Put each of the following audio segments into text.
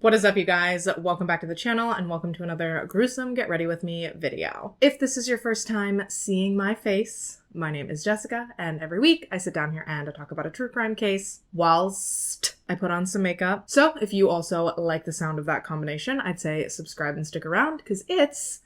What is up, you guys? Welcome back to the channel and welcome to another gruesome Get Ready With Me video. If this is your first time seeing my face, my name is Jessica, and every week I sit down here and I talk about a true crime case whilst I put on some makeup. So if you also like the sound of that combination, I'd say subscribe and stick around because it's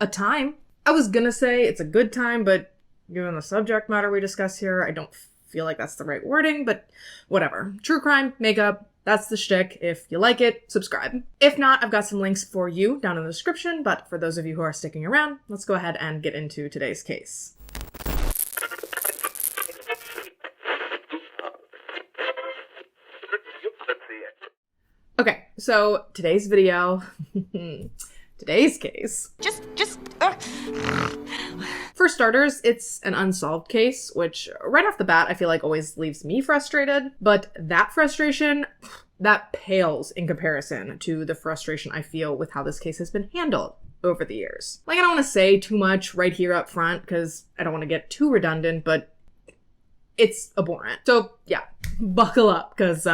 a time. I was gonna say it's a good time, but given the subject matter we discuss here, I don't feel like that's the right wording, but whatever. True crime, makeup, that's the shtick. If you like it, subscribe. If not, I've got some links for you down in the description, but for those of you who are sticking around, let's go ahead and get into today's case. Okay, so today's video, today's case. For starters, it's an unsolved case, which right off the bat, I feel like always leaves me frustrated. But that frustration, that pales in comparison to the frustration I feel with how this case has been handled over the years. Like, I don't want to say too much right here up front because I don't want to get too redundant, but it's abhorrent. So yeah, buckle up because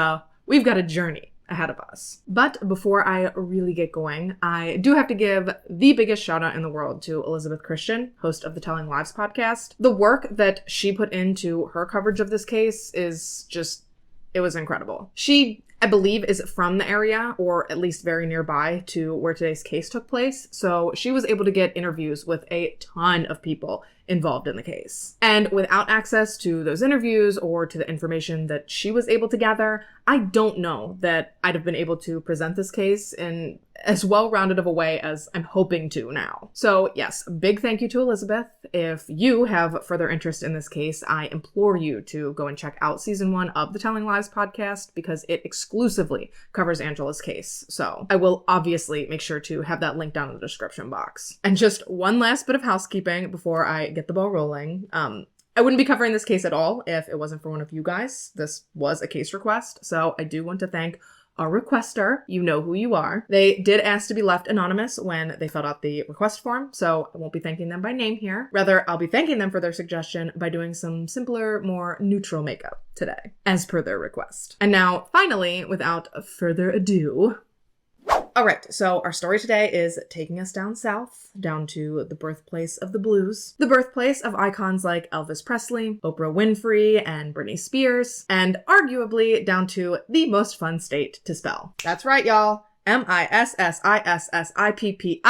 we've got a journey ahead of us. But before I really get going, I do have to give the biggest shout out in the world to Elizabeth Christian, host of the Telling Lives podcast. The work that she put into her coverage of this case is just, it was incredible. She, I believe, is from the area, or at least very nearby to where today's case took place. So she was able to get interviews with a ton of people involved in the case. And without access to those interviews or to the information that she was able to gather, I don't know that I'd have been able to present this case in as well-rounded of a way as I'm hoping to now. So yes, big thank you to Elizabeth. If you have further interest in this case, I implore you to go and check out season 1 of the Telling Lives podcast because it exclusively covers Angela's case. So I will obviously make sure to have that link down in the description box. And just one last bit of housekeeping before I get the ball rolling. I wouldn't be covering this case at all if it wasn't for one of you guys. This was a case request, so I do want to thank our requester. You know who you are. They did ask to be left anonymous when they filled out the request form, so I won't be thanking them by name here. Rather, I'll be thanking them for their suggestion by doing some simpler, more neutral makeup today, as per their request. And now, finally, without further ado, all right, so our story today is taking us down south, down to the birthplace of the blues, the birthplace of icons like Elvis Presley, Oprah Winfrey, and Britney Spears, and arguably down to the most fun state to spell. That's right, y'all. Mississippi.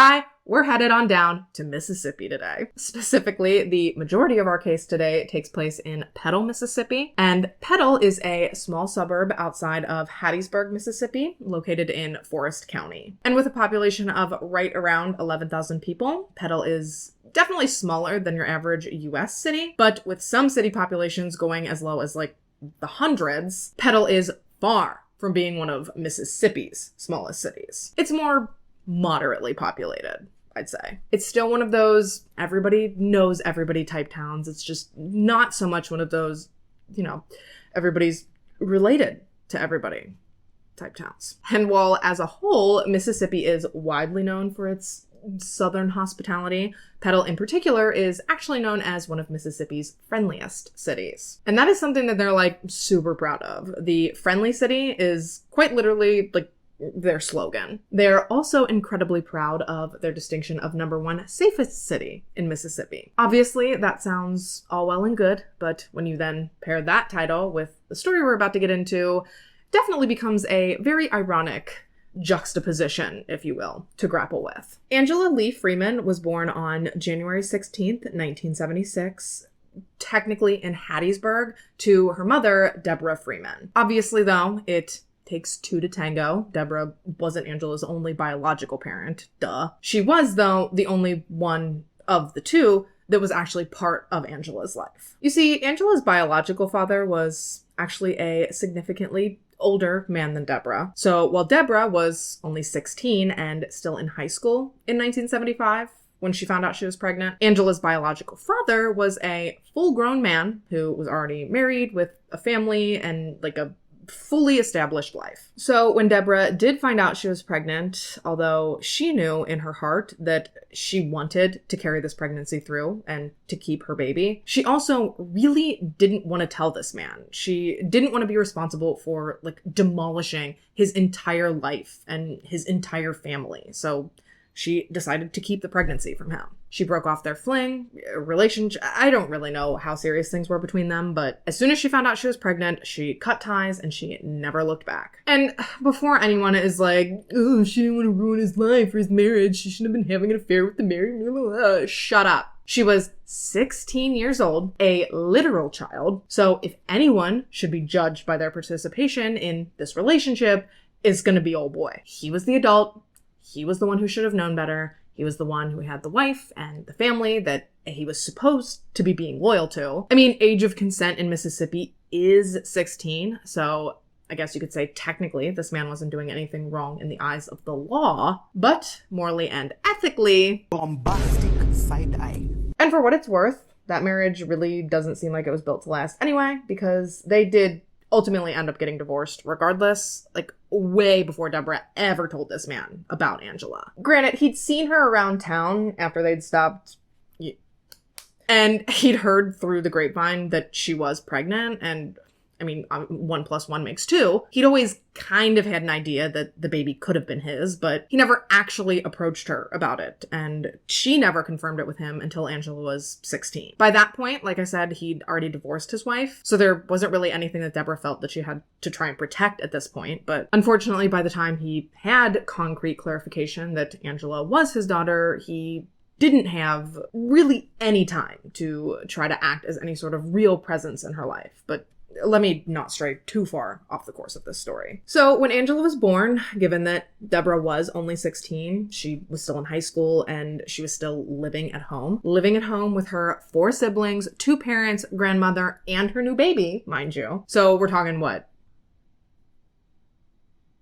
We're headed on down to Mississippi today. Specifically, the majority of our case today takes place in Petal, Mississippi. And Petal is a small suburb outside of Hattiesburg, Mississippi, located in Forest County. And with a population of right around 11,000 people, Petal is definitely smaller than your average US city. But with some city populations going as low as like the hundreds, Petal is far from being one of Mississippi's smallest cities. It's more moderately populated, I'd say. It's still one of those everybody knows everybody type towns. It's just not so much one of those, you know, everybody's related to everybody type towns. And while as a whole, Mississippi is widely known for its Southern hospitality, Petal in particular is actually known as one of Mississippi's friendliest cities. And that is something that they're like super proud of. The friendly city is quite literally like their slogan. They're also incredibly proud of their distinction of #1 safest city in Mississippi. Obviously, that sounds all well and good, but when you then pair that title with the story we're about to get into, definitely becomes a very ironic juxtaposition, if you will, to grapple with. Angela Lee Freeman was born on January 16th, 1976, technically in Hattiesburg, to her mother, Deborah Freeman. Obviously, though, it takes two to tango. Deborah wasn't Angela's only biological parent. Duh. She was, though, the only one of the two that was actually part of Angela's life. You see, Angela's biological father was actually a significantly older man than Deborah. So while Deborah was only 16 and still in high school in 1975, when she found out she was pregnant, Angela's biological father was a full-grown man who was already married with a family and like a fully established life. So when Deborah did find out she was pregnant, although she knew in her heart that she wanted to carry this pregnancy through and to keep her baby, she also really didn't want to tell this man. She didn't want to be responsible for like demolishing his entire life and his entire family. So she decided to keep the pregnancy from him. She broke off their fling, relationship. I don't really know how serious things were between them, but as soon as she found out she was pregnant, she cut ties and she never looked back. And before anyone is like, oh, she didn't want to ruin his life or his marriage, she shouldn't have been having an affair with the married, shut up. She was 16 years old, a literal child. So if anyone should be judged by their participation in this relationship, it's going to be old boy. He was the adult. He was the one who should have known better. He was the one who had the wife and the family that he was supposed to be being loyal to. I mean, age of consent in Mississippi is 16, so I guess you could say technically this man wasn't doing anything wrong in the eyes of the law, but morally and ethically, bombastic side eye. And for what it's worth, that marriage really doesn't seem like it was built to last anyway, because they did ultimately end up getting divorced regardless, like way before Deborah ever told this man about Angela. Granted, he'd seen her around town after they'd stopped, and he'd heard through the grapevine that she was pregnant, and I mean, 1 + 1 makes 2. He'd always kind of had an idea that the baby could have been his, but he never actually approached her about it, and she never confirmed it with him until Angela was 16. By that point, like I said, he'd already divorced his wife, so there wasn't really anything that Deborah felt that she had to try and protect at this point, but unfortunately, by the time he had concrete clarification that Angela was his daughter, he didn't have really any time to try to act as any sort of real presence in her life, but let me not stray too far off the course of this story. So when Angela was born, given that Deborah was only 16, she was still in high school and she was still living at home with her 4 siblings, 2 parents, grandmother, and her new baby, mind you. So we're talking what?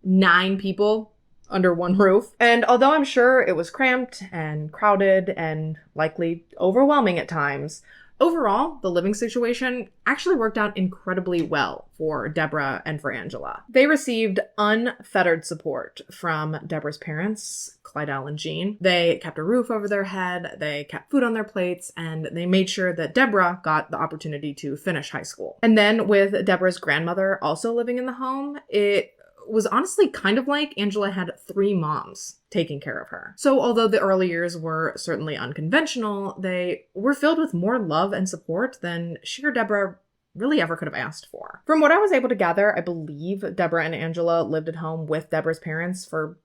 9 people under one roof. And although I'm sure it was cramped and crowded and likely overwhelming at times, overall, the living situation actually worked out incredibly well for Deborah and for Angela. They received unfettered support from Deborah's parents, Clydell and Jean. They kept a roof over their head, they kept food on their plates, and they made sure that Deborah got the opportunity to finish high school. And then with Deborah's grandmother also living in the home, it was honestly kind of like Angela had 3 moms taking care of her. So although the early years were certainly unconventional, they were filled with more love and support than she or Deborah really ever could have asked for. From what I was able to gather, I believe Deborah and Angela lived at home with Deborah's parents for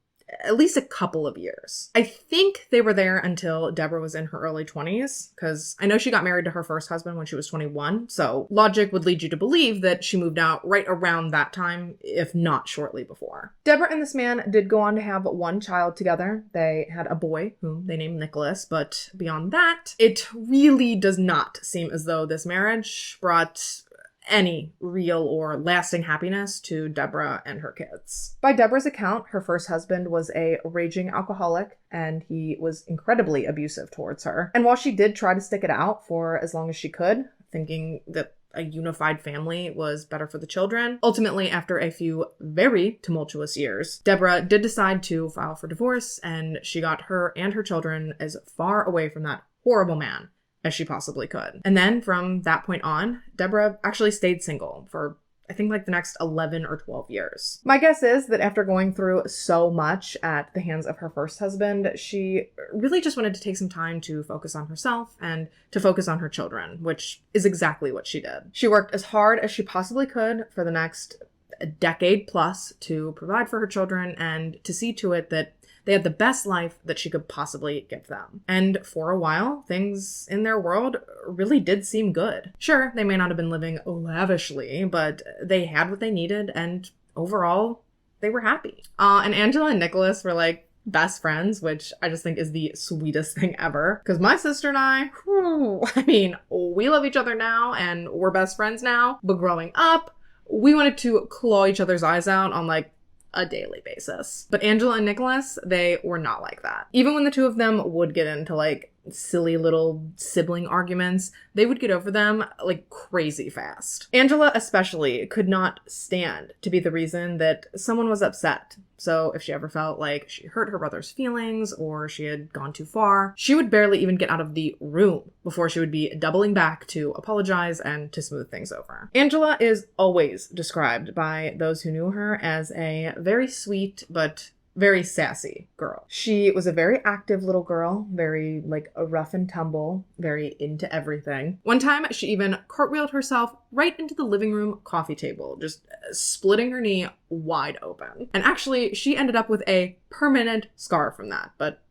at least a couple of years. I think they were there until Deborah was in her early 20s, because I know she got married to her first husband when she was 21, so logic would lead you to believe that she moved out right around that time, if not shortly before. Deborah and this man did go on to have 1 child together. They had a boy, whom they named Nicholas, but beyond that, it really does not seem as though this marriage brought any real or lasting happiness to Deborah and her kids. By Deborah's account, her first husband was a raging alcoholic, and he was incredibly abusive towards her. And while she did try to stick it out for as long as she could, thinking that a unified family was better for the children, ultimately, after a few very tumultuous years, Deborah did decide to file for divorce, and she got her and her children as far away from that horrible man as she possibly could. And then from that point on, Deborah actually stayed single for I think like the next 11 or 12 years. My guess is that after going through so much at the hands of her first husband, she really just wanted to take some time to focus on herself and to focus on her children, which is exactly what she did. She worked as hard as she possibly could for the next decade plus to provide for her children and to see to it that they had the best life that she could possibly give them. And for a while, things in their world really did seem good. Sure, they may not have been living lavishly, but they had what they needed, and overall, they were happy. And Angela and Nicholas were like best friends, which I just think is the sweetest thing ever. Because my sister and I mean, we love each other now, and we're best friends now, but growing up, we wanted to claw each other's eyes out on like a daily basis. But Angela and Nicholas, they were not like that. Even when the two of them would get into like silly little sibling arguments, they would get over them like crazy fast. Angela especially could not stand to be the reason that someone was upset. So if she ever felt like she hurt her brother's feelings or she had gone too far, she would barely even get out of the room before she would be doubling back to apologize and to smooth things over. Angela is always described by those who knew her as a very sweet but very sassy girl. She was a very active little girl, very like a rough and tumble, very into everything. One time she even cartwheeled herself right into the living room coffee table, just splitting her knee wide open. And actually she ended up with a permanent scar from that, but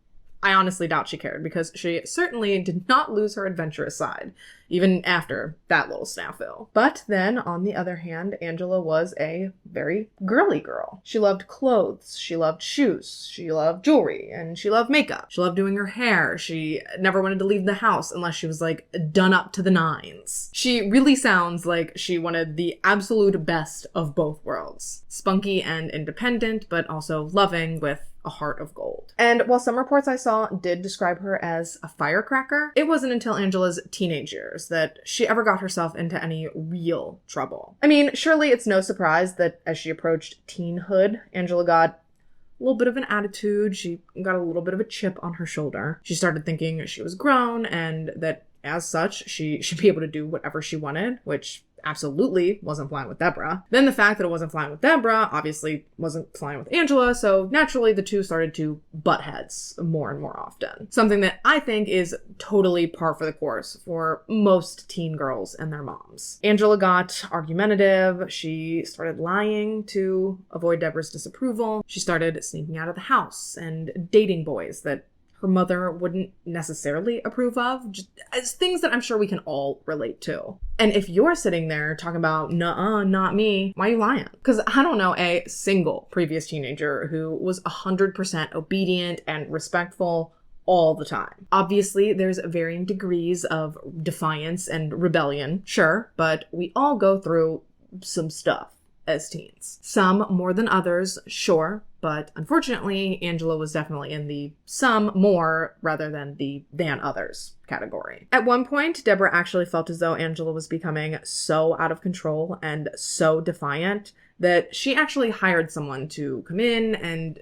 I honestly doubt she cared because she certainly did not lose her adventurous side, even after that little snafu. But then, on the other hand, Angela was a very girly girl. She loved clothes, she loved shoes, she loved jewelry, and she loved makeup. She loved doing her hair. She never wanted to leave the house unless she was like done up to the nines. She really sounds like she wanted the absolute best of both worlds. Spunky and independent, but also loving with a heart of gold. And while some reports I saw did describe her as a firecracker, it wasn't until Angela's teenage years that she ever got herself into any real trouble. I mean, surely it's no surprise that as she approached teenhood, Angela got a little bit of an attitude. She got a little bit of a chip on her shoulder. She started thinking she was grown and that as such, she should be able to do whatever she wanted, which absolutely wasn't flying with Deborah. Then the fact that it wasn't flying with Deborah obviously wasn't flying with Angela, so naturally the two started to butt heads more and more often. Something that I think is totally par for the course for most teen girls and their moms. Angela got argumentative, she started lying to avoid Deborah's disapproval, she started sneaking out of the house and dating boys that her mother wouldn't necessarily approve of, just as things that I'm sure we can all relate to. And if you're sitting there talking about, nuh-uh, not me, why are you lying? Because I don't know a single previous teenager who was 100% obedient and respectful all the time. Obviously, there's varying degrees of defiance and rebellion, sure, but we all go through some stuff as teens. Some more than others, sure, but unfortunately, Angela was definitely in the some more rather than the than others category. At one point, Deborah actually felt as though Angela was becoming so out of control and so defiant that she actually hired someone to come in and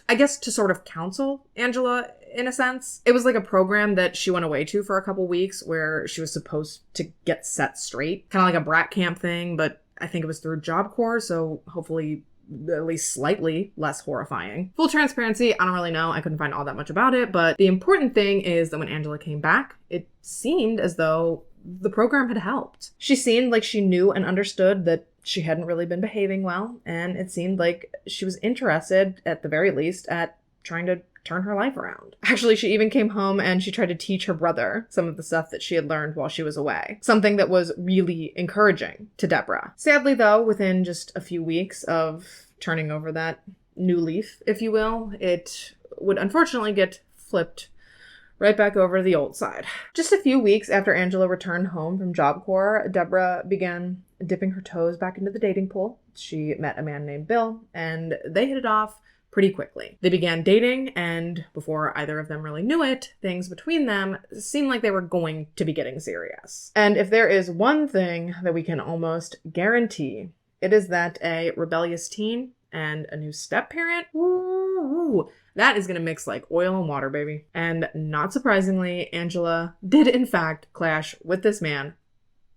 I guess to sort of counsel Angela in a sense. It was like a program that she went away to for a couple weeks where she was supposed to get set straight. Kind of like a brat camp thing, but I think it was through Job Corps, so hopefully at least slightly less horrifying. Full transparency, I don't really know. I couldn't find all that much about it, but the important thing is that when Angela came back, it seemed as though the program had helped. She seemed like she knew and understood that she hadn't really been behaving well, and it seemed like she was interested, at the very least, at trying to turn her life around. Actually, she even came home and she tried to teach her brother some of the stuff that she had learned while she was away. Something that was really encouraging to Deborah. Sadly, though, within just a few weeks of turning over that new leaf, if you will, it would unfortunately get flipped right back over to the old side. Just a few weeks after Angela returned home from Job Corps, Deborah began dipping her toes back into the dating pool. She met a man named Bill, and they hit it off pretty quickly. They began dating, and before either of them really knew it, things between them seemed like they were going to be getting serious. And if there is one thing that we can almost guarantee, it is that a rebellious teen and a new step-parent, woo, that is going to mix like oil and water, baby. And not surprisingly, Angela did in fact clash with this man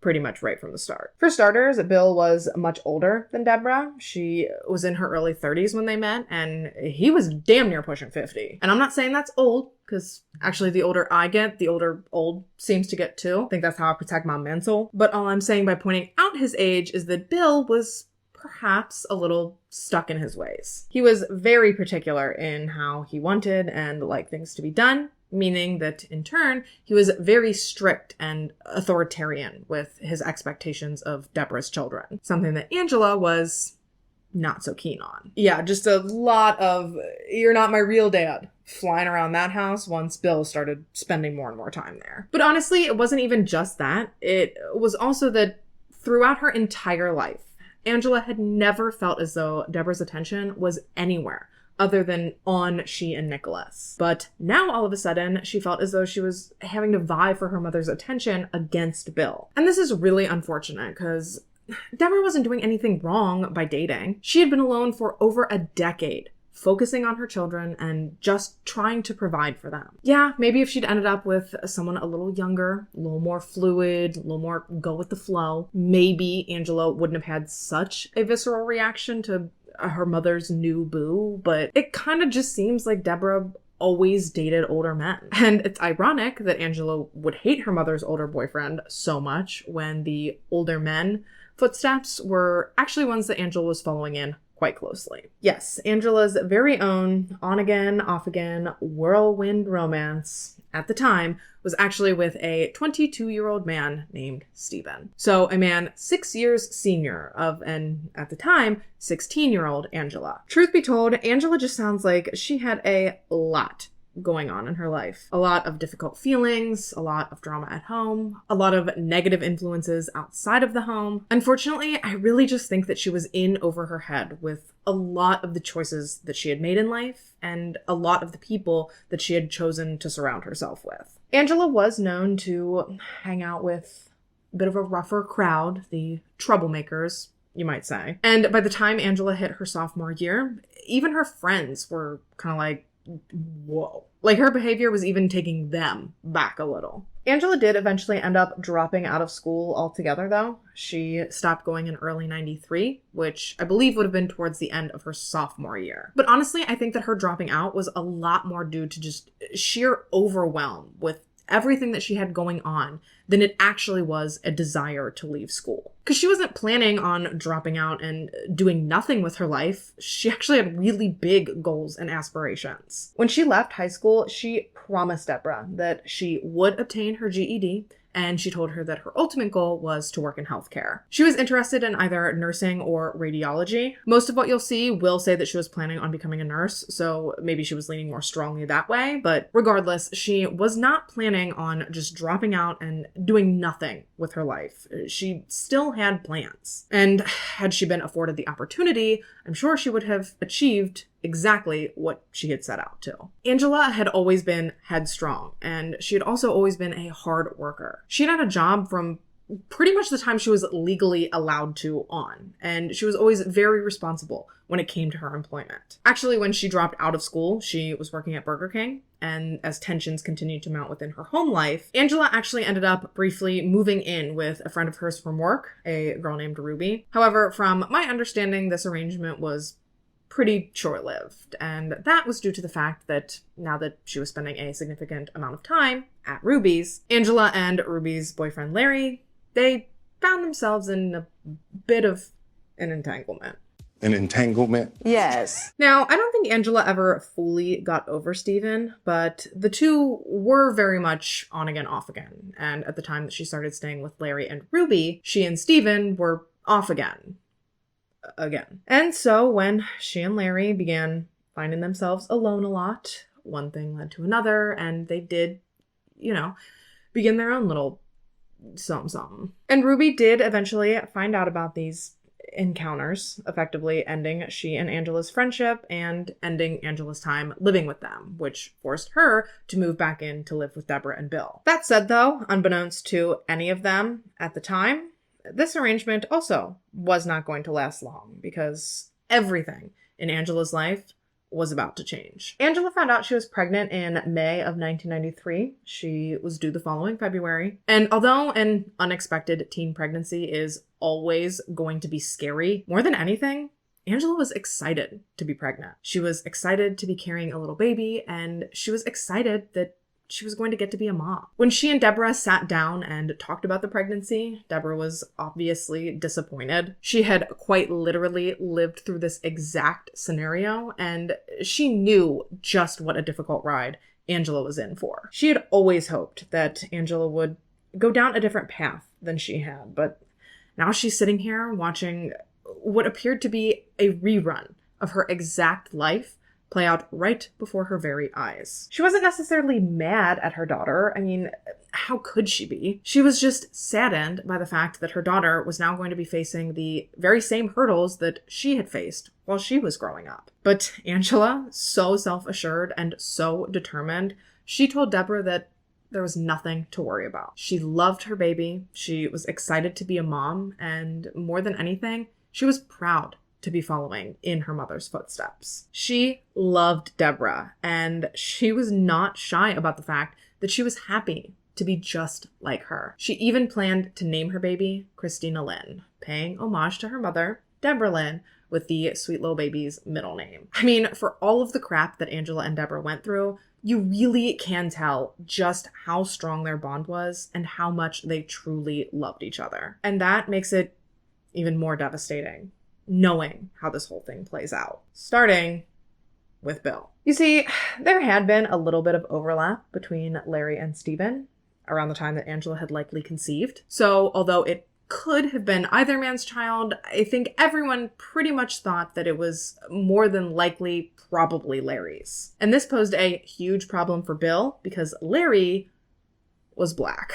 pretty much right from the start. For starters, Bill was much older than Deborah. She was in her early 30s when they met, and he was damn near pushing 50. And I'm not saying that's old, because actually the older I get, the older old seems to get too. I think that's how I protect my mental. But all I'm saying by pointing out his age is that Bill was perhaps a little stuck in his ways. He was very particular in how he wanted and liked things to be done, meaning that, in turn, he was very strict and authoritarian with his expectations of Deborah's children, something that Angela was not so keen on. Yeah, just a lot of, "you're not my real dad," flying around that house once Bill started spending more and more time there. But honestly, it wasn't even just that. It was also that throughout her entire life, Angela had never felt as though Deborah's attention was anywhere other than on she and Nicholas. But now all of a sudden, she felt as though she was having to vie for her mother's attention against Bill. And this is really unfortunate because Deborah wasn't doing anything wrong by dating. She had been alone for over a decade, focusing on her children and just trying to provide for them. Yeah, maybe if she'd ended up with someone a little younger, a little more fluid, a little more go with the flow, maybe Angela wouldn't have had such a visceral reaction to her mother's new boo, but it kind of just seems like Deborah always dated older men. And it's ironic that Angela would hate her mother's older boyfriend so much when the older men footsteps were actually ones that Angela was following in quite closely. Yes, Angela's very own on-again, off-again whirlwind romance at the time was actually with a 22-year-old man named Stephen. So a man 6 years senior of an, at the time, 16-year-old Angela. Truth be told, Angela just sounds like she had a lot going on in her life. A lot of difficult feelings, a lot of drama at home, a lot of negative influences outside of the home. Unfortunately, I really just think that she was in over her head with a lot of the choices that she had made in life and a lot of the people that she had chosen to surround herself with. Angela was known to hang out with a bit of a rougher crowd, the troublemakers, you might say. And by the time Angela hit her sophomore year, even her friends were kind of like, whoa. Like, her behavior was even taking them back a little. Angela did eventually end up dropping out of school altogether, though. She stopped going in early 93, which I believe would have been towards the end of her sophomore year. But honestly, I think that her dropping out was a lot more due to just sheer overwhelm with everything that she had going on than it actually was a desire to leave school. Because she wasn't planning on dropping out and doing nothing with her life. She actually had really big goals and aspirations. When she left high school, she promised Deborah that she would obtain her GED, and she told her that her ultimate goal was to work in healthcare. She was interested in either nursing or radiology. Most of what you'll see will say that she was planning on becoming a nurse, so maybe she was leaning more strongly that way, but regardless, she was not planning on just dropping out and doing nothing with her life. She still had plans. And had she been afforded the opportunity, I'm sure she would have achieved exactly what she had set out to. Angela had always been headstrong, and she had also always been a hard worker. She had had a job from pretty much the time she was legally allowed to on, and she was always very responsible when it came to her employment. Actually, when she dropped out of school, she was working at Burger King, and as tensions continued to mount within her home life, Angela actually ended up briefly moving in with a friend of hers from work, a girl named Ruby. However, from my understanding, this arrangement was pretty short-lived, and that was due to the fact that now that she was spending a significant amount of time at Ruby's, Angela and Ruby's boyfriend Larry, they found themselves in a bit of an entanglement. An entanglement? Yes. Now, I don't think Angela ever fully got over Stephen, but the two were very much on again, off again, and at the time that she started staying with Larry and Ruby, she and Stephen were off again. And so when she and Larry began finding themselves alone a lot, one thing led to another, and they did, begin their own little something. And Ruby did eventually find out about these encounters, effectively ending she and Angela's friendship and ending Angela's time living with them, which forced her to move back in to live with Deborah and Bill. That said, though, unbeknownst to any of them at the time, this arrangement also was not going to last long because everything in Angela's life was about to change. Angela found out she was pregnant in May of 1993. She was due the following February. And although an unexpected teen pregnancy is always going to be scary, more than anything, Angela was excited to be pregnant. She was excited to be carrying a little baby, and she was excited that she was going to get to be a mom. When she and Deborah sat down and talked about the pregnancy, Deborah was obviously disappointed. She had quite literally lived through this exact scenario, and she knew just what a difficult ride Angela was in for. She had always hoped that Angela would go down a different path than she had, but now she's sitting here watching what appeared to be a rerun of her exact life play out right before her very eyes. She wasn't necessarily mad at her daughter. I mean, how could she be? She was just saddened by the fact that her daughter was now going to be facing the very same hurdles that she had faced while she was growing up. But Angela, so self-assured and so determined, she told Deborah that there was nothing to worry about. She loved her baby, she was excited to be a mom, and more than anything, she was proud to be following in her mother's footsteps. She loved Deborah, and she was not shy about the fact that she was happy to be just like her. She even planned to name her baby Christina Lynn, paying homage to her mother, Deborah Lynn, with the sweet little baby's middle name. I mean, for all of the crap that Angela and Deborah went through, you really can tell just how strong their bond was and how much they truly loved each other. And that makes it even more devastating, knowing how this whole thing plays out. Starting with Bill. You see, there had been a little bit of overlap between Larry and Stephen around the time that Angela had likely conceived. So although it could have been either man's child, I think everyone pretty much thought that it was more than likely probably Larry's. And this posed a huge problem for Bill because Larry was black.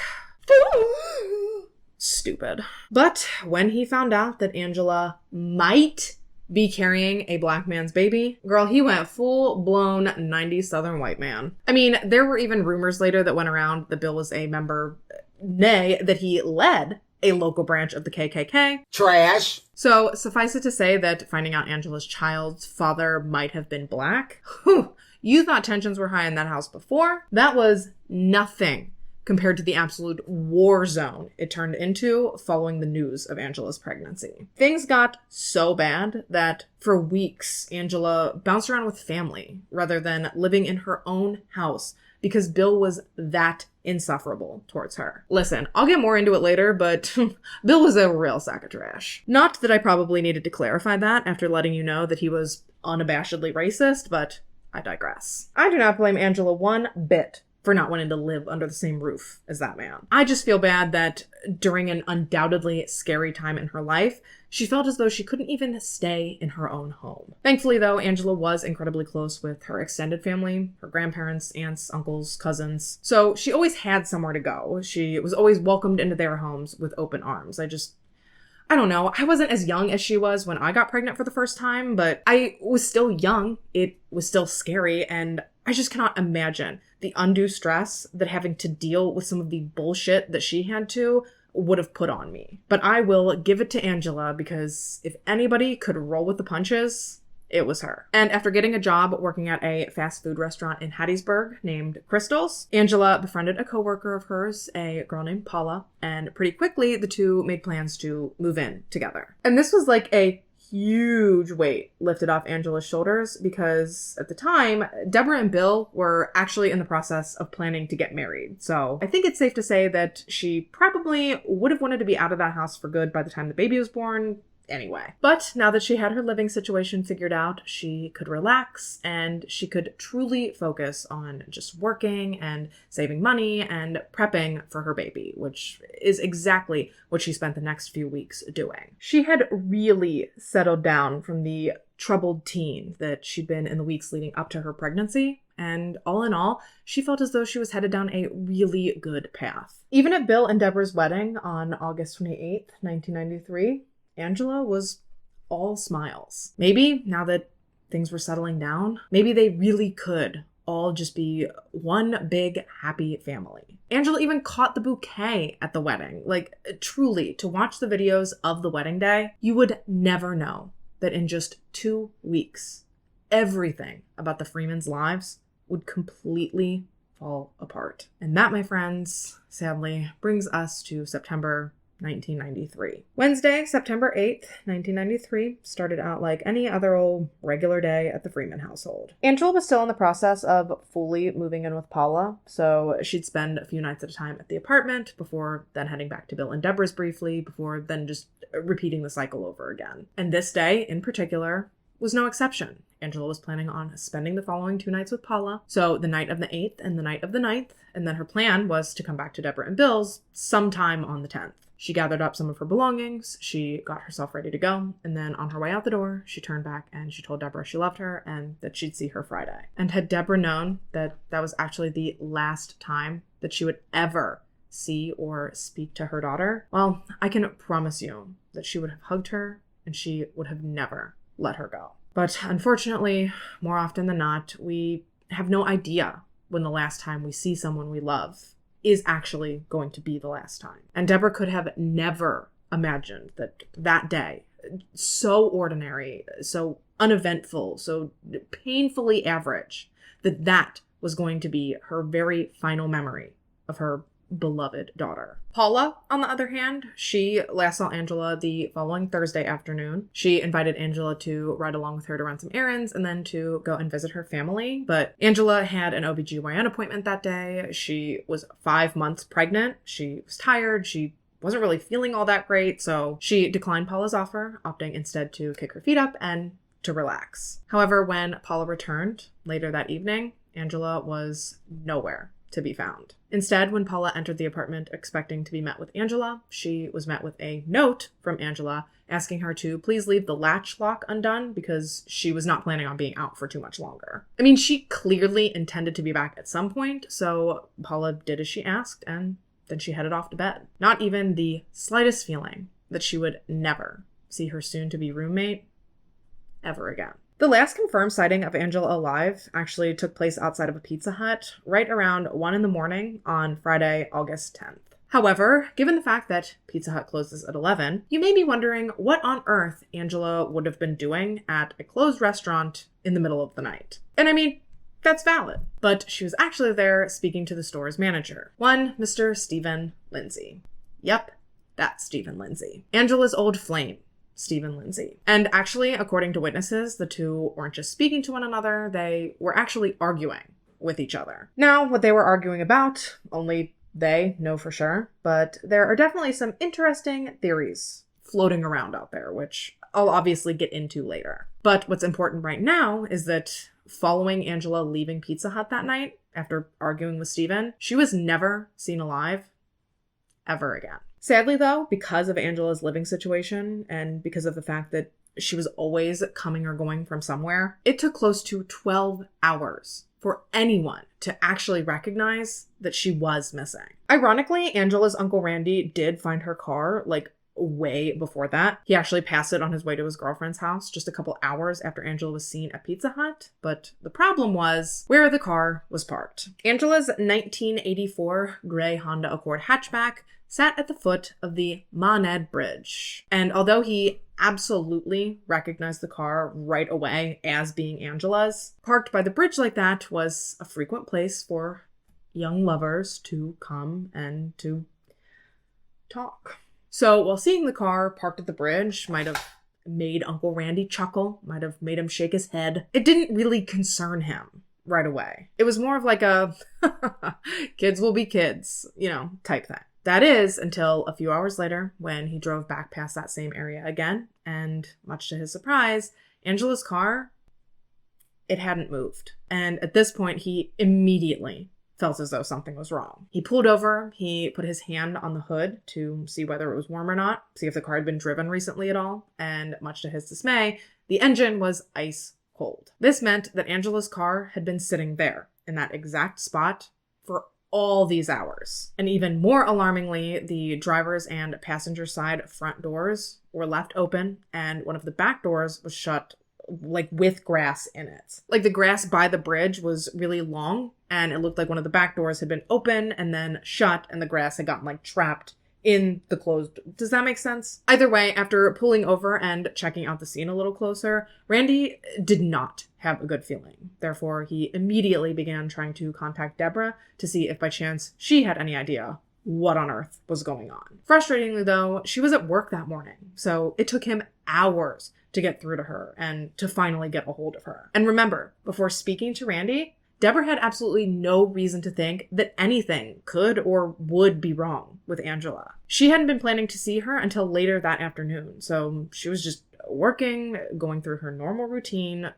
Stupid. But when he found out that Angela might be carrying a black man's baby, girl, he went full-blown 90s Southern white man. I mean, there were even rumors later that went around that Bill was a member, nay, that he led a local branch of the KKK. Trash. So suffice it to say that finding out Angela's child's father might have been black, whew, you thought tensions were high in that house before? That was nothing compared to the absolute war zone it turned into following the news of Angela's pregnancy. Things got so bad that for weeks, Angela bounced around with family rather than living in her own house because Bill was that insufferable towards her. Listen, I'll get more into it later, but Bill was a real sack of trash. Not that I probably needed to clarify that after letting you know that he was unabashedly racist, but I digress. I do not blame Angela one bit for not wanting to live under the same roof as that man. I just feel bad that during an undoubtedly scary time in her life, she felt as though she couldn't even stay in her own home. Thankfully, though, Angela was incredibly close with her extended family, her grandparents, aunts, uncles, cousins. So she always had somewhere to go. She was always welcomed into their homes with open arms. I don't know. I wasn't as young as she was when I got pregnant for the first time, but I was still young. It was still scary, and I just cannot imagine the undue stress that having to deal with some of the bullshit that she had to would have put on me. But I will give it to Angela because if anybody could roll with the punches, it was her. And after getting a job working at a fast food restaurant in Hattiesburg named Crystal's, Angela befriended a coworker of hers, a girl named Paula, and pretty quickly the two made plans to move in together. And this was like a huge weight lifted off Angela's shoulders because at the time, Deborah and Bill were actually in the process of planning to get married. So I think it's safe to say that she probably would have wanted to be out of that house for good by the time the baby was born anyway. But now that she had her living situation figured out, she could relax and she could truly focus on just working and saving money and prepping for her baby, which is exactly what she spent the next few weeks doing. She had really settled down from the troubled teen that she'd been in the weeks leading up to her pregnancy. And all in all, she felt as though she was headed down a really good path. Even at Bill and Deborah's wedding on August 28th, 1993, Angela was all smiles. Maybe now that things were settling down, maybe they really could all just be one big happy family. Angela even caught the bouquet at the wedding. Like, truly, to watch the videos of the wedding day, you would never know that in just 2 weeks, everything about the Freemans' lives would completely fall apart. And that, my friends, sadly, brings us to September 1993. Wednesday, September 8th, 1993, started out like any other old regular day at the Freeman household. Angela was still in the process of fully moving in with Paula, so she'd spend a few nights at a time at the apartment before then heading back to Bill and Deborah's briefly, before then just repeating the cycle over again. And this day, in particular, was no exception. Angela was planning on spending the following 2 nights with Paula, so the night of the 8th and the night of the 9th, and then her plan was to come back to Deborah and Bill's sometime on the 10th. She gathered up some of her belongings, she got herself ready to go, and then on her way out the door, she turned back and she told Deborah she loved her and that she'd see her Friday. And had Deborah known that that was actually the last time that she would ever see or speak to her daughter, well, I can promise you that she would have hugged her and she would have never let her go. But unfortunately, more often than not, we have no idea when the last time we see someone we love is actually going to be the last time. And Deborah could have never imagined that that day, so ordinary, so uneventful, so painfully average, that was going to be her very final memory of her beloved daughter. Paula, on the other hand, she last saw Angela the following Thursday afternoon. She invited Angela to ride along with her to run some errands and then to go and visit her family. But Angela had an OBGYN appointment that day. She was 5 months pregnant. She was tired. She wasn't really feeling all that great, so she declined Paula's offer, opting instead to kick her feet up and to relax. However, when Paula returned later that evening, Angela was nowhere to be found. Instead, when Paula entered the apartment expecting to be met with Angela, she was met with a note from Angela asking her to please leave the latch lock undone because she was not planning on being out for too much longer. I mean, she clearly intended to be back at some point, so Paula did as she asked, and then she headed off to bed. Not even the slightest feeling that she would never see her soon-to-be roommate ever again. The last confirmed sighting of Angela alive actually took place outside of a Pizza Hut right around 1 a.m. on Friday, August 10th. However, given the fact that Pizza Hut closes at 11, you may be wondering what on earth Angela would have been doing at a closed restaurant in the middle of the night. And I mean, that's valid. But she was actually there speaking to the store's manager, one Mr. Stephen Lindsay. Yep, that's Stephen Lindsay. Angela's old flame, Stephen Lindsay. And actually, according to witnesses, the two weren't just speaking to one another, they were actually arguing with each other. Now, what they were arguing about, only they know for sure, but there are definitely some interesting theories floating around out there, which I'll obviously get into later. But what's important right now is that following Angela leaving Pizza Hut that night, after arguing with Stephen, she was never seen alive ever again. Sadly, though, because of Angela's living situation and because of the fact that she was always coming or going from somewhere, it took close to 12 hours for anyone to actually recognize that she was missing. Ironically, Angela's Uncle Randy did find her car, way before that. He actually passed it on his way to his girlfriend's house just a couple hours after Angela was seen at Pizza Hut. But the problem was where the car was parked. Angela's 1984 gray Honda Accord hatchback sat at the foot of the Moned Bridge. And although he absolutely recognized the car right away as being Angela's, parked by the bridge like that was a frequent place for young lovers to come and to talk. So while seeing the car parked at the bridge might have made Uncle Randy chuckle, might have made him shake his head, it didn't really concern him right away. It was more of like a kids will be kids, type thing. That is until a few hours later when he drove back past that same area again, and much to his surprise, Angela's car, it hadn't moved. And at this point, he immediately felt as though something was wrong. He pulled over, he put his hand on the hood to see whether it was warm or not, see if the car had been driven recently at all, and much to his dismay, the engine was ice cold. This meant that Angela's car had been sitting there in that exact spot for all these hours. And even more alarmingly, the driver's and passenger side front doors were left open, and one of the back doors was shut with grass in it. The grass by the bridge was really long, and it looked like one of the back doors had been open and then shut, and the grass had gotten trapped in the closed. Does that make sense? Either way, after pulling over and checking out the scene a little closer, Randy did not have a good feeling. Therefore, he immediately began trying to contact Deborah to see if by chance she had any idea what on earth was going on. Frustratingly, though, she was at work that morning, so it took him hours to get through to her and to finally get a hold of her. And remember, before speaking to Randy, Deborah had absolutely no reason to think that anything could or would be wrong with Angela. She hadn't been planning to see her until later that afternoon, so she was just working, going through her normal routine,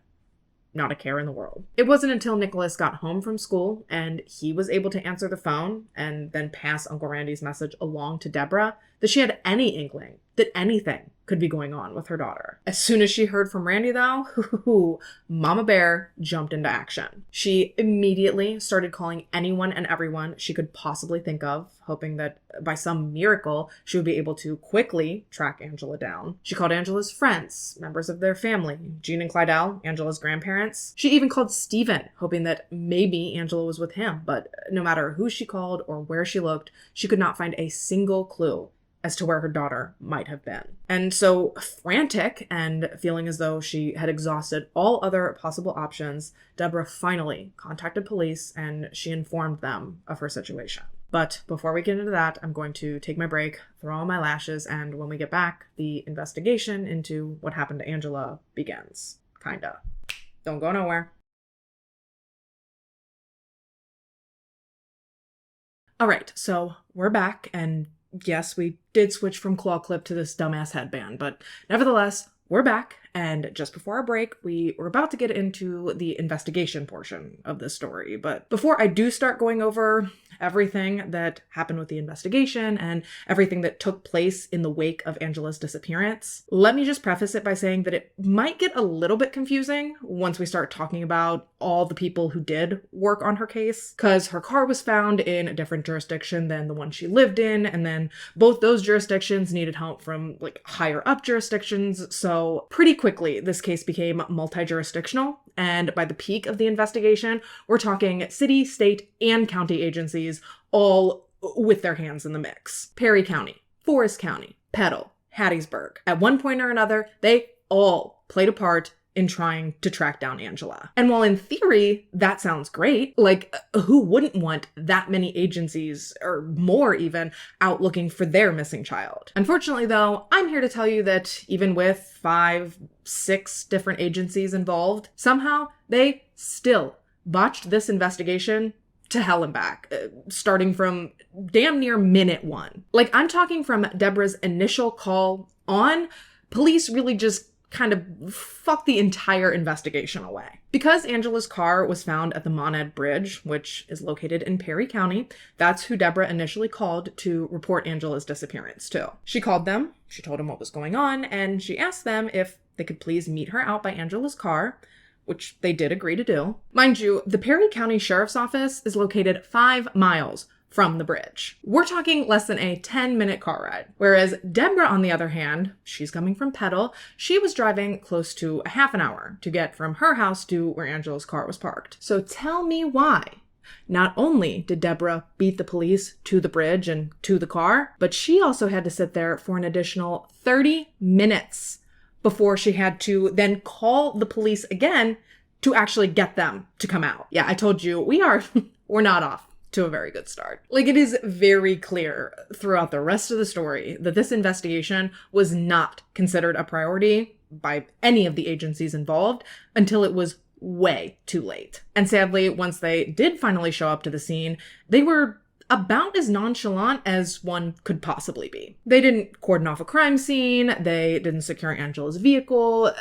not a care in the world. It wasn't until Nicholas got home from school and he was able to answer the phone and then pass Uncle Randy's message along to Deborah that she had any inkling that anything could be going on with her daughter. As soon as she heard from Randy, though, Mama Bear jumped into action. She immediately started calling anyone and everyone she could possibly think of, hoping that by some miracle, she would be able to quickly track Angela down. She called Angela's friends, members of their family, Jean and Clydell, Angela's grandparents. She even called Stephen, hoping that maybe Angela was with him, but no matter who she called or where she looked, she could not find a single clue as to where her daughter might have been. And so, frantic and feeling as though she had exhausted all other possible options, Deborah finally contacted police and she informed them of her situation. But before we get into that, I'm going to take my break, throw on my lashes, and when we get back, the investigation into what happened to Angela begins. Kinda. Don't go nowhere. All right, so we're back, and yes, we did switch from claw clip to this dumbass headband, but nevertheless, we're back, and just before our break, we were about to get into the investigation portion of this story. But before I do start going over everything that happened with the investigation and everything that took place in the wake of Angela's disappearance, let me just preface it by saying that it might get a little bit confusing once we start talking about all the people who did work on her case, because her car was found in a different jurisdiction than the one she lived in, and then both those jurisdictions needed help from higher up jurisdictions, so pretty quickly this case became multi-jurisdictional, and by the peak of the investigation, we're talking city, state, and county agencies all with their hands in the mix. Perry County, Forest County, Petal, Hattiesburg. At one point or another, they all played a part in trying to track down Angela. And while in theory, that sounds great, who wouldn't want that many agencies, or more even, out looking for their missing child? Unfortunately, though, I'm here to tell you that even with 5, 6 different agencies involved, somehow they still botched this investigation to hell and back, starting from damn near minute 1. I'm talking from Deborah's initial call on, police really just kind of fucked the entire investigation away. Because Angela's car was found at the Monad Bridge, which is located in Perry County, that's who Deborah initially called to report Angela's disappearance to. She called them, she told them what was going on, and she asked them if they could please meet her out by Angela's car, which they did agree to do. Mind you, the Perry County Sheriff's Office is located 5 miles from the bridge. We're talking less than a 10-minute car ride. Whereas Deborah, on the other hand, she's coming from Petal, she was driving close to a half an hour to get from her house to where Angela's car was parked. So tell me why. Not only did Deborah beat the police to the bridge and to the car, but she also had to sit there for an additional 30 minutes before she had to then call the police again to actually get them to come out. Yeah, I told you, we're not off to a very good start. It is very clear throughout the rest of the story that this investigation was not considered a priority by any of the agencies involved until it was way too late. And sadly, once they did finally show up to the scene, they were about as nonchalant as one could possibly be. They didn't cordon off a crime scene, they didn't secure Angela's vehicle,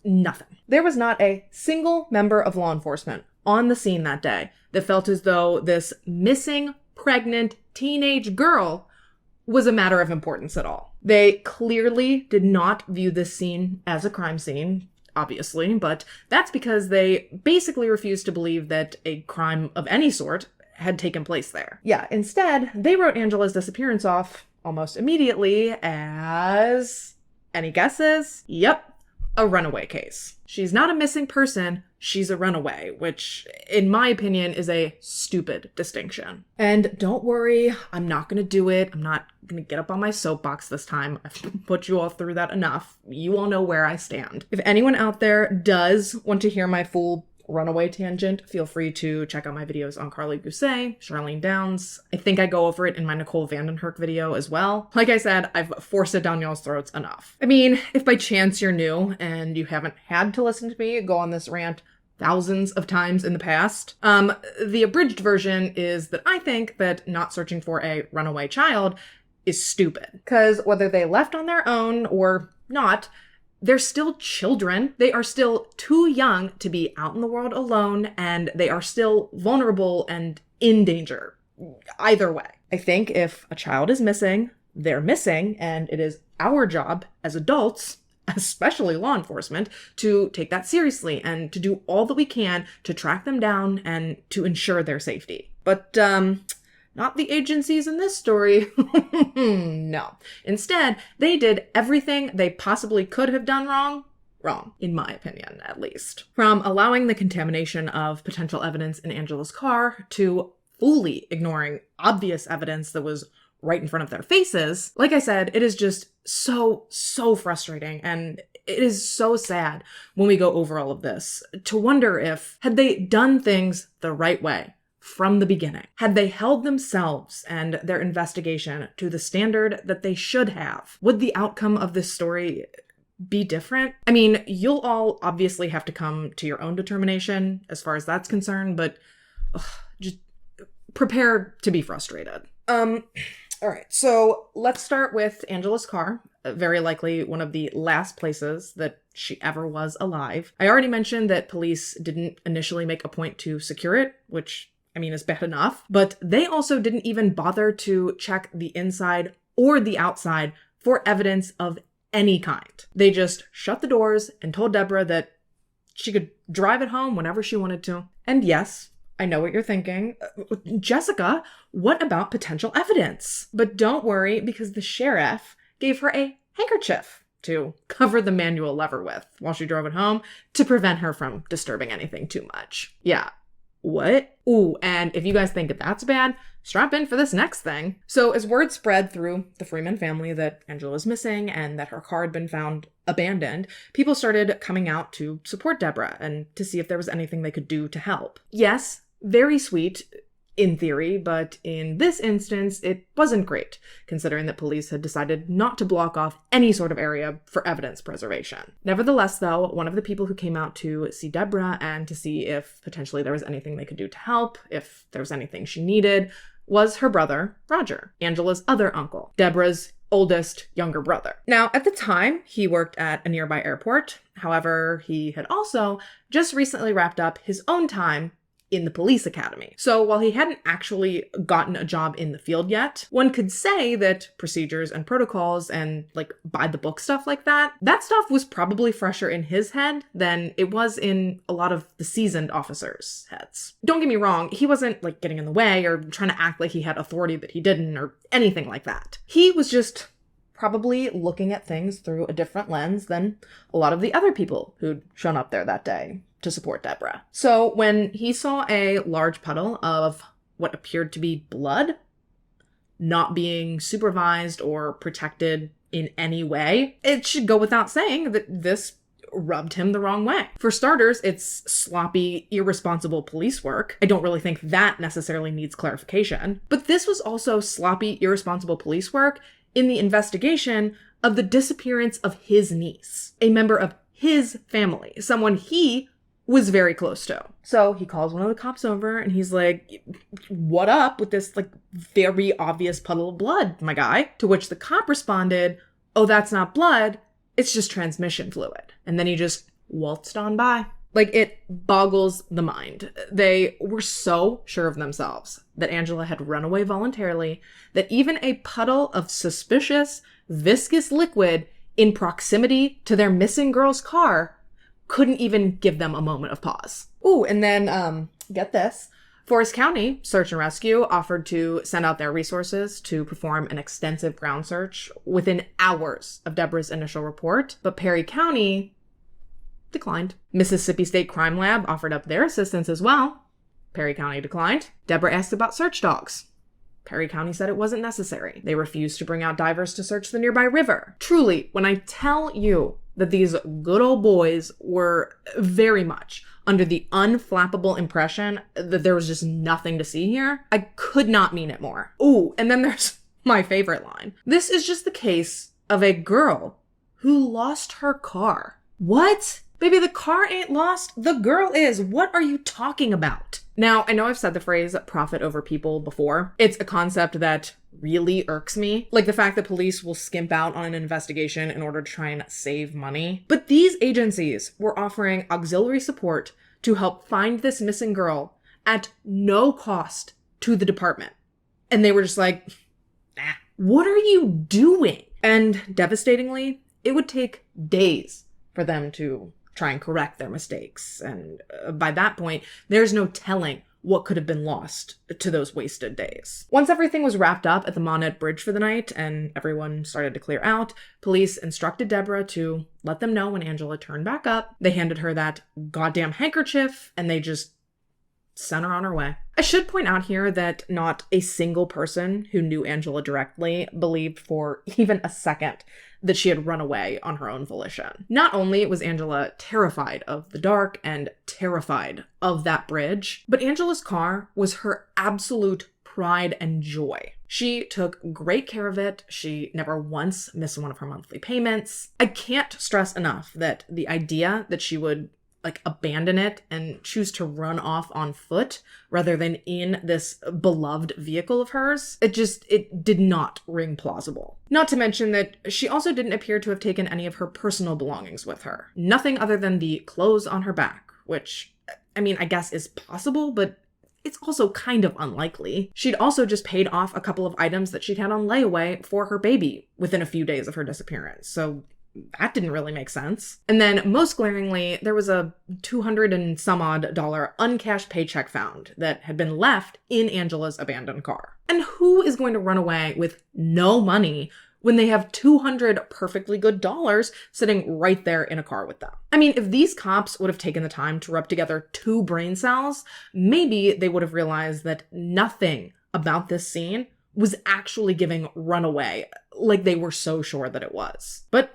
nothing. There was not a single member of law enforcement on the scene that day that felt as though this missing, pregnant teenage girl was a matter of importance at all. They clearly did not view this scene as a crime scene, obviously, but that's because they basically refused to believe that a crime of any sort had taken place there. Yeah, instead, they wrote Angela's disappearance off almost immediately as... Any guesses? Yep. A runaway case. She's not a missing person, she's a runaway, which, in my opinion, is a stupid distinction. And don't worry, I'm not gonna do it. I'm not gonna get up on my soapbox this time. I've put you all through that enough. You all know where I stand. If anyone out there does want to hear my full runaway tangent, feel free to check out my videos on Carly Gousset, Charlene Downs. I think I go over it in my Nicole Vandenherk video as well. Like I said, I've forced it down y'all's throats enough. I mean, if by chance you're new and you haven't had to listen to me go on this rant thousands of times in the past, the abridged version is that I think that not searching for a runaway child is stupid. Because whether they left on their own or not, they're still children. They are still too young to be out in the world alone, and they are still vulnerable and in danger. Either way. I think if a child is missing, they're missing, and it is our job as adults, especially law enforcement, to take that seriously and to do all that we can to track them down and to ensure their safety. But, not the agencies in this story. No. Instead, they did everything they possibly could have done wrong, in my opinion, at least. From allowing the contamination of potential evidence in Angela's car to fully ignoring obvious evidence that was right in front of their faces. Like I said, it is just so frustrating, and it is so sad when we go over all of this to wonder if, had they done things the right way from the beginning, had they held themselves and their investigation to the standard that they should have, would the outcome of this story be different? I mean, you'll all obviously have to come to your own determination as far as that's concerned, but just prepare to be frustrated. All right, so let's start with Angela's car, very likely one of the last places that she ever was alive. I already mentioned that police didn't initially make a point to secure it, which, I mean, is bad enough, but they also didn't even bother to check the inside or the outside for evidence of any kind. They just shut the doors and told Deborah that she could drive it home whenever she wanted to. And yes, I know what you're thinking. Jessica, what about potential evidence? But don't worry, because the sheriff gave her a handkerchief to cover the manual lever with while she drove it home to prevent her from disturbing anything too much. Yeah. What? Ooh, and if you guys think that that's bad, strap in for this next thing. So as word spread through the Freeman family that Angela was missing and that her car had been found abandoned, people started coming out to support Deborah and to see if there was anything they could do to help. Yes, very sweet in theory, but in this instance, it wasn't great, considering that police had decided not to block off any sort of area for evidence preservation. Nevertheless, though, one of the people who came out to see Deborah and to see if potentially there was anything they could do to help, if there was anything she needed, was her brother, Roger, Angela's other uncle, Deborah's oldest younger brother. Now, at the time, he worked at a nearby airport. However, he had also just recently wrapped up his own time in the police academy. So while he hadn't actually gotten a job in the field yet, one could say that procedures and protocols and like by the book stuff like that stuff was probably fresher in his head than it was in a lot of the seasoned officers' heads. Don't get me wrong, he wasn't like getting in the way or trying to act like he had authority that he didn't or anything like that. He was just probably looking at things through a different lens than a lot of the other people who'd shown up there that day to support Deborah. So when he saw a large puddle of what appeared to be blood, not being supervised or protected in any way, it should go without saying that this rubbed him the wrong way. For starters, it's sloppy, irresponsible police work. I don't really think that necessarily needs clarification. But this was also sloppy, irresponsible police work in the investigation of the disappearance of his niece, a member of his family, someone he was very close to. So he calls one of the cops over and he's like, what up with this like very obvious puddle of blood, my guy? To which the cop responded, oh, that's not blood, it's just transmission fluid. And then he just waltzed on by. Like, it boggles the mind. They were so sure of themselves that Angela had run away voluntarily, that even a puddle of suspicious, viscous liquid in proximity to their missing girl's car couldn't even give them a moment of pause. Ooh, and then, get this. Forest County Search and Rescue offered to send out their resources to perform an extensive ground search within hours of Deborah's initial report, but Perry County declined. Mississippi State Crime Lab offered up their assistance as well. Perry County declined. Deborah asked about search dogs. Perry County said it wasn't necessary. They refused to bring out divers to search the nearby river. Truly, when I tell you that these good old boys were very much under the unflappable impression that there was just nothing to see here, I could not mean it more. Ooh, and then there's my favorite line. This is just the case of a girl who lost her car. What? Baby, the car ain't lost. The girl is. What are you talking about? Now, I know I've said the phrase profit over people before. It's a concept that really irks me. Like the fact that police will skimp out on an investigation in order to try and save money. But these agencies were offering auxiliary support to help find this missing girl at no cost to the department. And they were just like, nah. What are you doing? And devastatingly, it would take days for them to try and correct their mistakes. And by that point, there's no telling what could have been lost to those wasted days. Once everything was wrapped up at the Brunette Bridge for the night and everyone started to clear out, police instructed Deborah to let them know when Angela turned back up. They handed her that goddamn handkerchief and they just sent her on her way. I should point out here that not a single person who knew Angela directly believed for even a second that she had run away on her own volition. Not only was Angela terrified of the dark and terrified of that bridge, but Angela's car was her absolute pride and joy. She took great care of it. She never once missed one of her monthly payments. I can't stress enough that the idea that she would abandon it and choose to run off on foot rather than in this beloved vehicle of hers, it did not ring plausible. Not to mention that she also didn't appear to have taken any of her personal belongings with her. Nothing other than the clothes on her back, which, I guess is possible, but it's also kind of unlikely. She'd also just paid off a couple of items that she'd had on layaway for her baby within a few days of her disappearance, so that didn't really make sense. And then, most glaringly, there was a $200 and some odd uncashed paycheck found that had been left in Angela's abandoned car. And who is going to run away with no money when they have $200 perfectly good dollars sitting right there in a car with them? If these cops would have taken the time to rub together two brain cells, maybe they would have realized that nothing about this scene was actually giving runaway like they were so sure that it was. But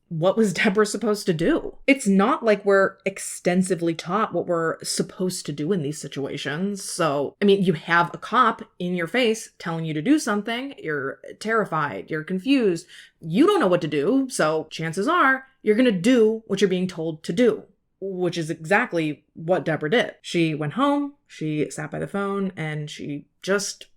what was Deborah supposed to do? It's not like we're extensively taught what we're supposed to do in these situations. So, you have a cop in your face telling you to do something. You're terrified. You're confused. You don't know what to do. So chances are you're going to do what you're being told to do, which is exactly what Deborah did. She went home, she sat by the phone, and she just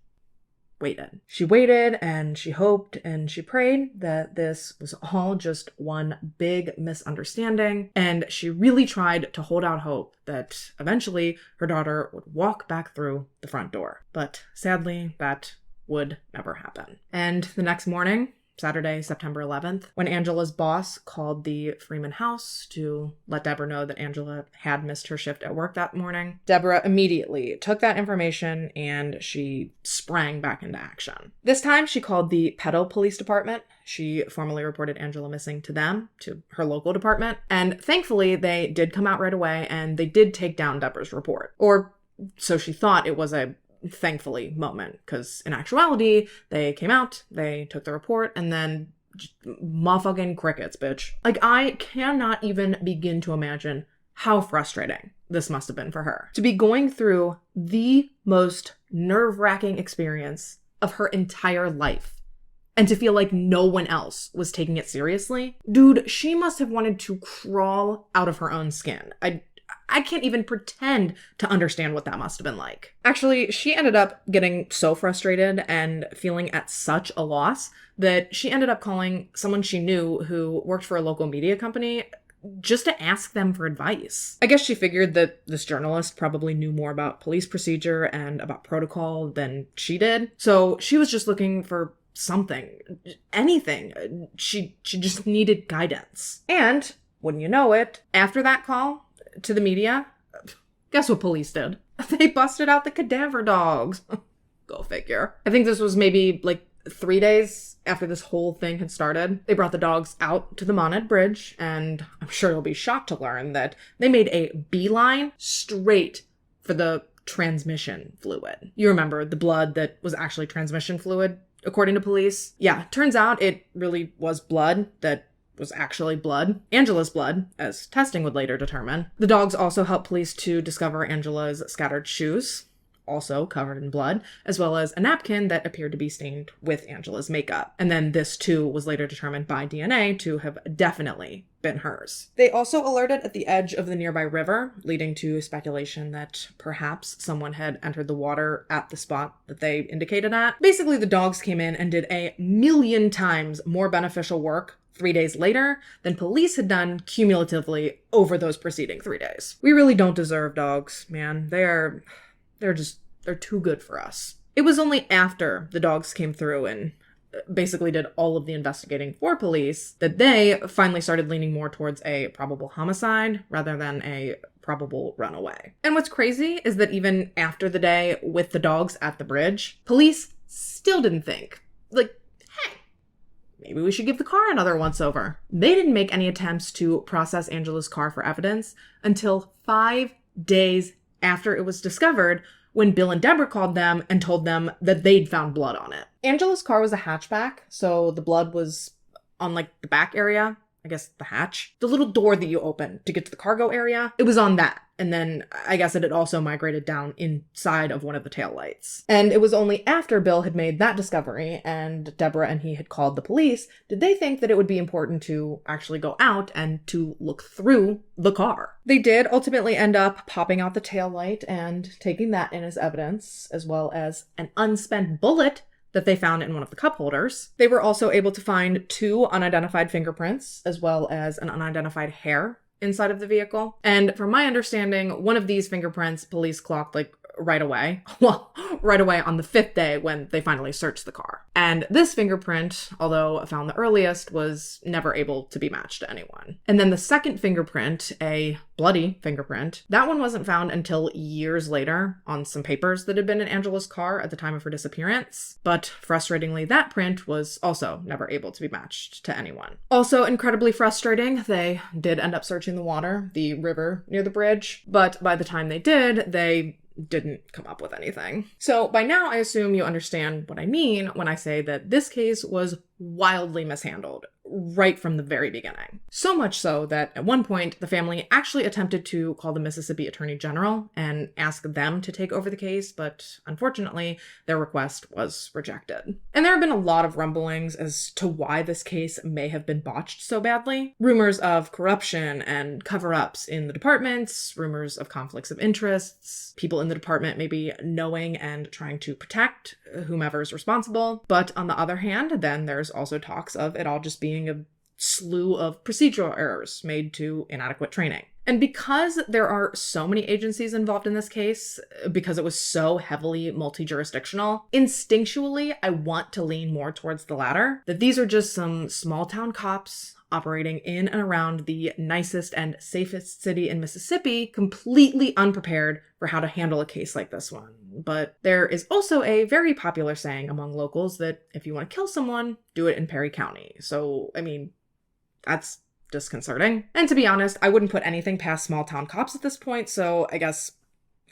waited. She waited and she hoped and she prayed that this was all just one big misunderstanding. And she really tried to hold out hope that eventually her daughter would walk back through the front door. But sadly, that would never happen. And the next morning, Saturday, September 11th, when Angela's boss called the Freeman house to let Deborah know that Angela had missed her shift at work that morning, Deborah immediately took that information and she sprang back into action. This time she called the Petal Police Department. She formally reported Angela missing to them, to her local department, and thankfully they did come out right away and they did take down Deborah's report. Or so she thought. It was a thankfully moment, because in actuality, they came out, they took the report, and then motherfucking crickets, bitch. I cannot even begin to imagine how frustrating this must have been for her. To be going through the most nerve-wracking experience of her entire life, and to feel like no one else was taking it seriously. Dude, she must have wanted to crawl out of her own skin. I can't even pretend to understand what that must have been like. Actually, she ended up getting so frustrated and feeling at such a loss that she ended up calling someone she knew who worked for a local media company just to ask them for advice. I guess she figured that this journalist probably knew more about police procedure and about protocol than she did. So she was just looking for something, anything. She just needed guidance. And wouldn't you know it, after that call to the media, guess what police did? They busted out the cadaver dogs. Go figure. I think this was maybe 3 days after this whole thing had started. They brought the dogs out to the Brunette Bridge, and I'm sure you'll be shocked to learn that they made a beeline straight for the transmission fluid. You remember the blood that was actually transmission fluid, according to police? Yeah, turns out it really was blood that was actually blood. Angela's blood, as testing would later determine. The dogs also helped police to discover Angela's scattered shoes, also covered in blood, as well as a napkin that appeared to be stained with Angela's makeup. And then this too was later determined by DNA to have definitely been hers. They also alerted at the edge of the nearby river, leading to speculation that perhaps someone had entered the water at the spot that they indicated at. Basically, the dogs came in and did a million times more beneficial work 3 days later than police had done cumulatively over those preceding 3 days. We really don't deserve dogs, man. They're too good for us. It was only after the dogs came through and basically did all of the investigating for police, that they finally started leaning more towards a probable homicide rather than a probable runaway. And what's crazy is that even after the day with the dogs at the bridge, police still didn't think, like, hey, maybe we should give the car another once-over. They didn't make any attempts to process Angela's car for evidence until 5 days after it was discovered, when Bill and Deborah called them and told them that they'd found blood on it. Angela's car was a hatchback, so the blood was on, like, the back area. I guess the hatch. The little door that you open to get to the cargo area, it was on that. And then I guess it had also migrated down inside of one of the taillights. And it was only after Bill had made that discovery and Deborah and he had called the police did they think that it would be important to actually go out and to look through the car. They did ultimately end up popping out the taillight and taking that in as evidence, as well as an unspent bullet that they found in one of the cup holders. They were also able to find 2 unidentified fingerprints, as well as an unidentified hair inside of the vehicle. And from my understanding, one of these fingerprints police clocked like right away. Well, right away on the 5th day when they finally searched the car. And this fingerprint, although found the earliest, was never able to be matched to anyone. And then the second fingerprint, a bloody fingerprint, that one wasn't found until years later on some papers that had been in Angela's car at the time of her disappearance. But frustratingly, that print was also never able to be matched to anyone. Also incredibly frustrating, they did end up searching the water, the river near the bridge, but by the time they did, they didn't come up with anything. So by now, I assume you understand what I mean when I say that this case was wildly mishandled right from the very beginning. So much so that at one point, the family actually attempted to call the Mississippi Attorney General and ask them to take over the case, but unfortunately, their request was rejected. And there have been a lot of rumblings as to why this case may have been botched so badly. Rumors of corruption and cover-ups in the departments, rumors of conflicts of interests, people in the department maybe knowing and trying to protect whomever's responsible. But on the other hand, then there's also talks of it all just being a slew of procedural errors made to inadequate training. And because there are so many agencies involved in this case, because it was so heavily multi-jurisdictional, instinctually, I want to lean more towards the latter, that these are just some small town cops operating in and around the nicest and safest city in Mississippi, completely unprepared for how to handle a case like this one. But there is also a very popular saying among locals that if you want to kill someone, do it in Perry County. So, I mean, that's disconcerting. And to be honest, I wouldn't put anything past small town cops at this point, so I guess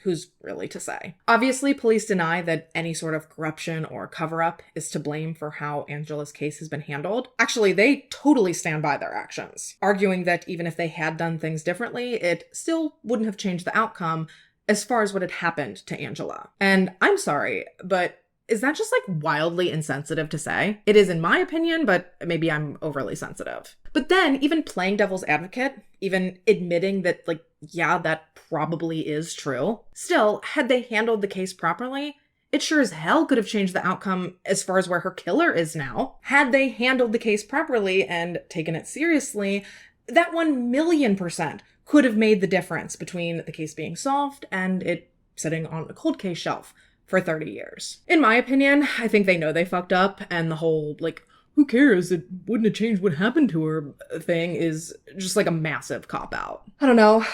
who's really to say? Obviously, police deny that any sort of corruption or cover-up is to blame for how Angela's case has been handled. Actually, they totally stand by their actions, arguing that even if they had done things differently, it still wouldn't have changed the outcome as far as what had happened to Angela. And I'm sorry, but is that just like wildly insensitive to say? It is in my opinion, but maybe I'm overly sensitive. But then even playing devil's advocate, even admitting that like, yeah, that probably is true. Still, had they handled the case properly, it sure as hell could have changed the outcome as far as where her killer is now. Had they handled the case properly and taken it seriously, that 1,000,000% could have made the difference between the case being solved and it sitting on a cold case shelf for 30 years. In my opinion, I think they know they fucked up, and the whole, like, who cares, it wouldn't have changed what happened to her thing is just like a massive cop-out. I don't know,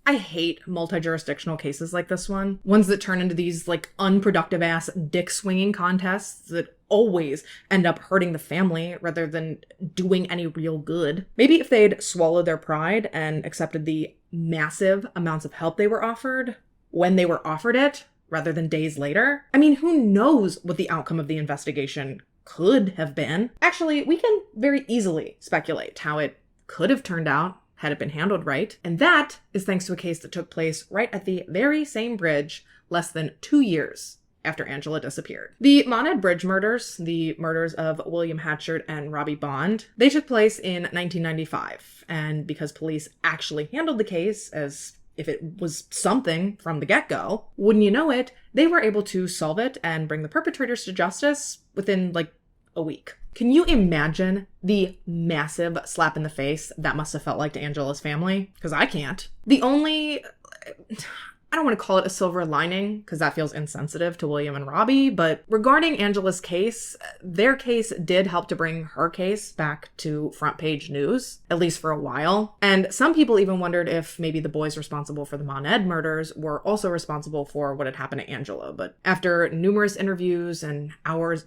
I hate multi-jurisdictional cases like this one. Ones that turn into these, like, unproductive-ass dick-swinging contests that always end up hurting the family rather than doing any real good. Maybe if they'd swallowed their pride and accepted the massive amounts of help they were offered when they were offered it, rather than days later. I mean, who knows what the outcome of the investigation could have been? Actually, we can very easily speculate how it could have turned out had it been handled right. And that is thanks to a case that took place right at the very same bridge less than 2 years after Angela disappeared. The Monad Bridge murders, the murders of William Hatchard and Robbie Bond, they took place in 1995. And because police actually handled the case as if it was something from the get-go, wouldn't you know it, they were able to solve it and bring the perpetrators to justice within, like, a week. Can you imagine the massive slap in the face that must have felt like to Angela's family? Because I can't. The only I don't want to call it a silver lining because that feels insensitive to William and Robbie, but regarding Angela's case, their case did help to bring her case back to front page news, at least for a while. And some people even wondered if maybe the boys responsible for the Brunette murders were also responsible for what had happened to Angela. But after numerous interviews and hours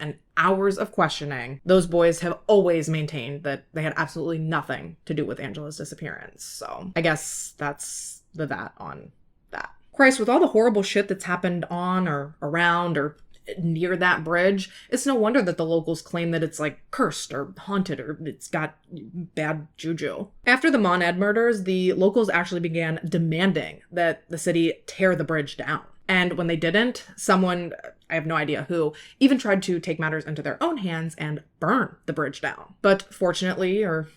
of questioning, those boys have always maintained that they had absolutely nothing to do with Angela's disappearance. So I guess that's that on that. Christ, with all the horrible shit that's happened on or around or near that bridge, it's no wonder that the locals claim that it's like cursed or haunted or it's got bad juju. After the Brunette murders, the locals actually began demanding that the city tear the bridge down. And when they didn't, someone, I have no idea who, even tried to take matters into their own hands and burn the bridge down. But fortunately, or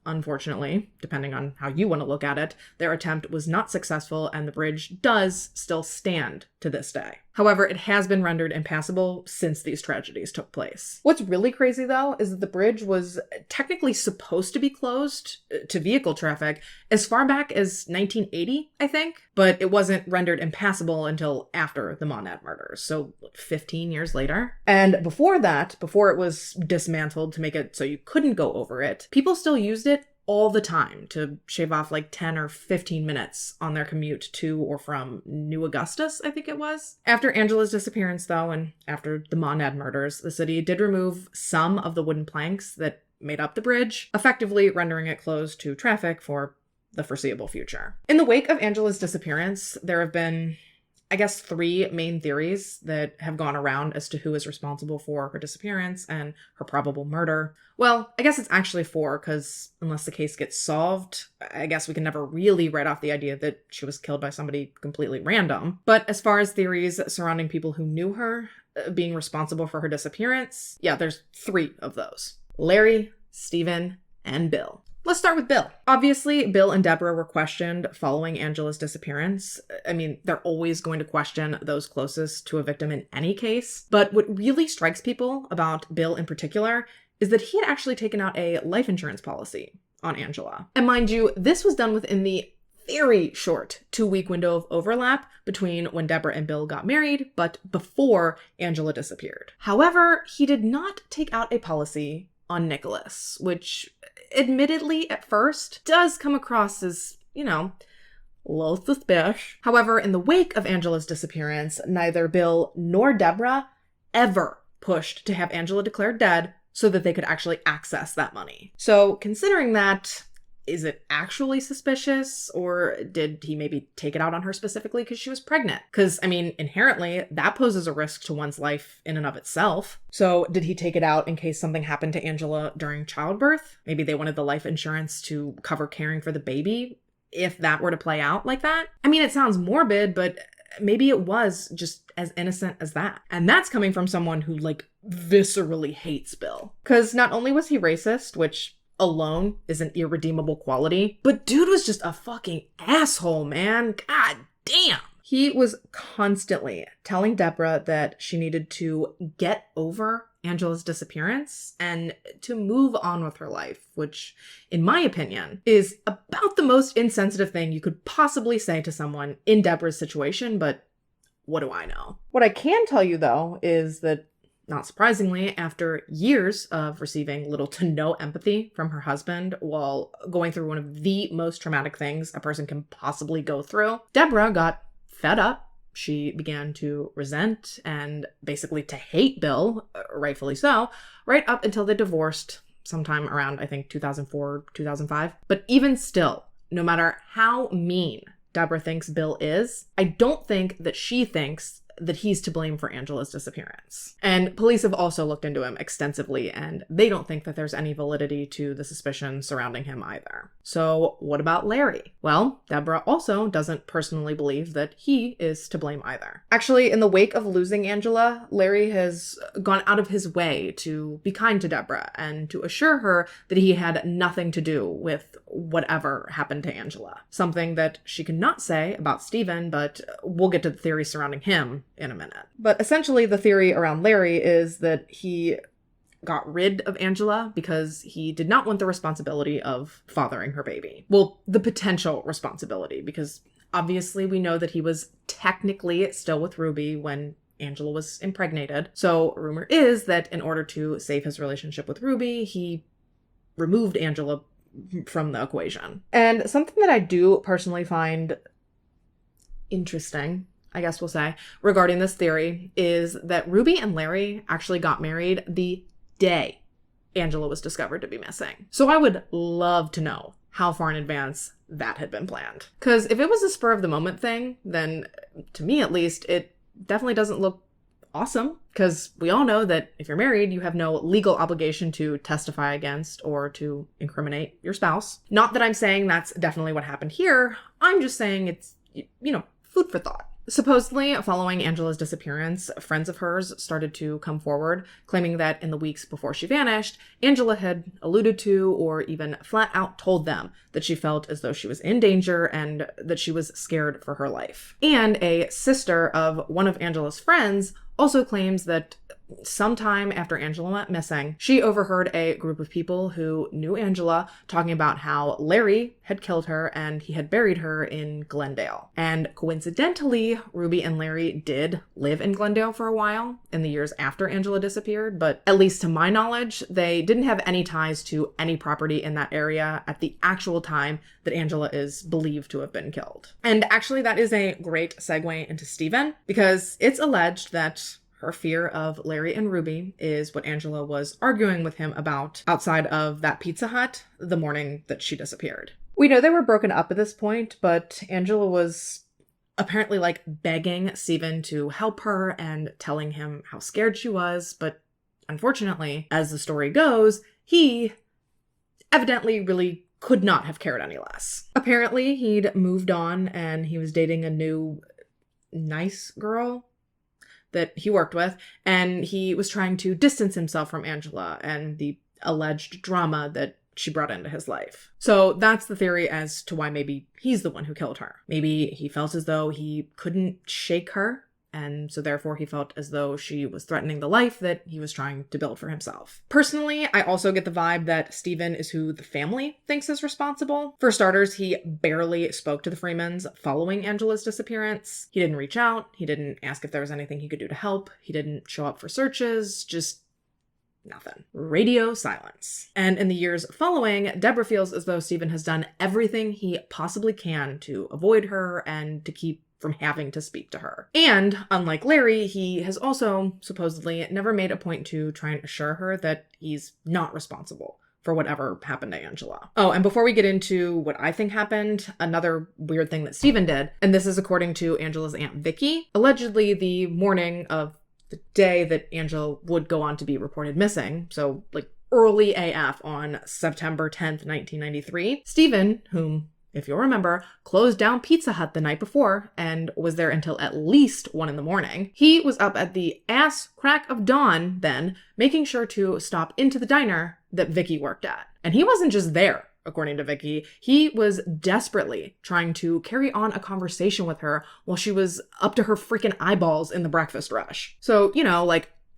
unfortunately, depending on how you want to look at it, their attempt was not successful and the bridge does still stand to this day. However, it has been rendered impassable since these tragedies took place. What's really crazy, though, is that the bridge was technically supposed to be closed to vehicle traffic as far back as 1980, I think, but it wasn't rendered impassable until after the Brunette murders, so 15 years later. And before that, before it was dismantled to make it so you couldn't go over it, people still used it all the time to shave off like 10 or 15 minutes on their commute to or from New Augustus, I think it was. After Angela's disappearance, though, and after the Brunette murders, the city did remove some of the wooden planks that made up the bridge, effectively rendering it closed to traffic for the foreseeable future. In the wake of Angela's disappearance, there have been, I guess, 3 main theories that have gone around as to who is responsible for her disappearance and her probable murder. Well, I guess it's actually 4, because unless the case gets solved, I guess we can never really write off the idea that she was killed by somebody completely random. But as far as theories surrounding people who knew her being responsible for her disappearance, yeah, there's 3 of those. Larry, Stephen, and Bill. Let's start with Bill. Obviously, Bill and Deborah were questioned following Angela's disappearance. I mean, they're always going to question those closest to a victim in any case. But what really strikes people about Bill in particular is that he had actually taken out a life insurance policy on Angela. And mind you, this was done within the very short 2-week window of overlap between when Deborah and Bill got married, but before Angela disappeared. However, he did not take out a policy on Nicholas, which admittedly at first does come across as, a little suspicious. However, in the wake of Angela's disappearance, neither Bill nor Deborah ever pushed to have Angela declared dead so that they could actually access that money. So considering that, is it actually suspicious, or did he maybe take it out on her specifically because she was pregnant? Because, inherently, that poses a risk to one's life in and of itself. So did he take it out in case something happened to Angela during childbirth? Maybe they wanted the life insurance to cover caring for the baby, if that were to play out like that? It sounds morbid, but maybe it was just as innocent as that. And that's coming from someone who, viscerally hates Bill. Because not only was he racist, which alone is an irredeemable quality, but dude was just a fucking asshole, man. God damn. He was constantly telling Deborah that she needed to get over Angela's disappearance and to move on with her life, which, in my opinion, is about the most insensitive thing you could possibly say to someone in Deborah's situation, but what do I know? What I can tell you, though, is that not surprisingly, after years of receiving little to no empathy from her husband while going through one of the most traumatic things a person can possibly go through, Deborah got fed up. She began to resent and basically to hate Bill, rightfully so, right up until they divorced sometime around, I think, 2004, 2005. But even still, no matter how mean Deborah thinks Bill is, I don't think that she thinks that he's to blame for Angela's disappearance. And police have also looked into him extensively, and they don't think that there's any validity to the suspicion surrounding him either. So what about Larry? Well, Deborah also doesn't personally believe that he is to blame either. Actually, in the wake of losing Angela, Larry has gone out of his way to be kind to Deborah and to assure her that he had nothing to do with whatever happened to Angela. Something that she cannot say about Stephen, but we'll get to the theories surrounding him in a minute. But essentially the theory around Larry is that he got rid of Angela because he did not want the responsibility of fathering her baby. Well, the potential responsibility, because obviously we know that he was technically still with Ruby when Angela was impregnated. So rumor is that in order to save his relationship with Ruby, he removed Angela from the equation. And something that I do personally find interesting, I guess we'll say, regarding this theory is that Ruby and Larry actually got married the day Angela was discovered to be missing. So I would love to know how far in advance that had been planned. Because if it was a spur of the moment thing, then to me at least, it definitely doesn't look awesome. Because we all know that if you're married, you have no legal obligation to testify against or to incriminate your spouse. Not that I'm saying that's definitely what happened here. I'm just saying it's, food for thought. Supposedly, following Angela's disappearance, friends of hers started to come forward, claiming that in the weeks before she vanished, Angela had alluded to or even flat out told them that she felt as though she was in danger and that she was scared for her life. And a sister of one of Angela's friends also claims that sometime after Angela went missing, she overheard a group of people who knew Angela talking about how Larry had killed her and he had buried her in Glendale. And coincidentally, Ruby and Larry did live in Glendale for a while in the years after Angela disappeared, but at least to my knowledge, they didn't have any ties to any property in that area at the actual time that Angela is believed to have been killed. And actually, that is a great segue into Steven, because it's alleged that her fear of Larry and Ruby is what Angela was arguing with him about outside of that Pizza Hut the morning that she disappeared. We know they were broken up at this point, but Angela was apparently begging Steven to help her and telling him how scared she was, but unfortunately, as the story goes, he evidently really could not have cared any less. Apparently, he'd moved on and he was dating a new nice girl that he worked with, and he was trying to distance himself from Angela and the alleged drama that she brought into his life. So that's the theory as to why maybe he's the one who killed her. Maybe he felt as though he couldn't shake her, and so therefore he felt as though she was threatening the life that he was trying to build for himself. Personally, I also get the vibe that Steven is who the family thinks is responsible. For starters, he barely spoke to the Freemans following Angela's disappearance. He didn't reach out. He didn't ask if there was anything he could do to help. He didn't show up for searches. Just nothing. Radio silence. And in the years following, Deborah feels as though Steven has done everything he possibly can to avoid her and to keep from having to speak to her. And unlike Larry, he has also supposedly never made a point to try and assure her that he's not responsible for whatever happened to Angela. Oh, and before we get into what I think happened, another weird thing that Steven did, and this is according to Angela's Aunt Vicky, allegedly the morning of the day that Angela would go on to be reported missing, so early AF on September 10th, 1993, Steven, whom, if you'll remember, closed down Pizza Hut the night before and was there until at least 1 a.m. He was up at the ass crack of dawn then, making sure to stop into the diner that Vicky worked at. And he wasn't just there, according to Vicky. He was desperately trying to carry on a conversation with her while she was up to her freaking eyeballs in the breakfast rush. So,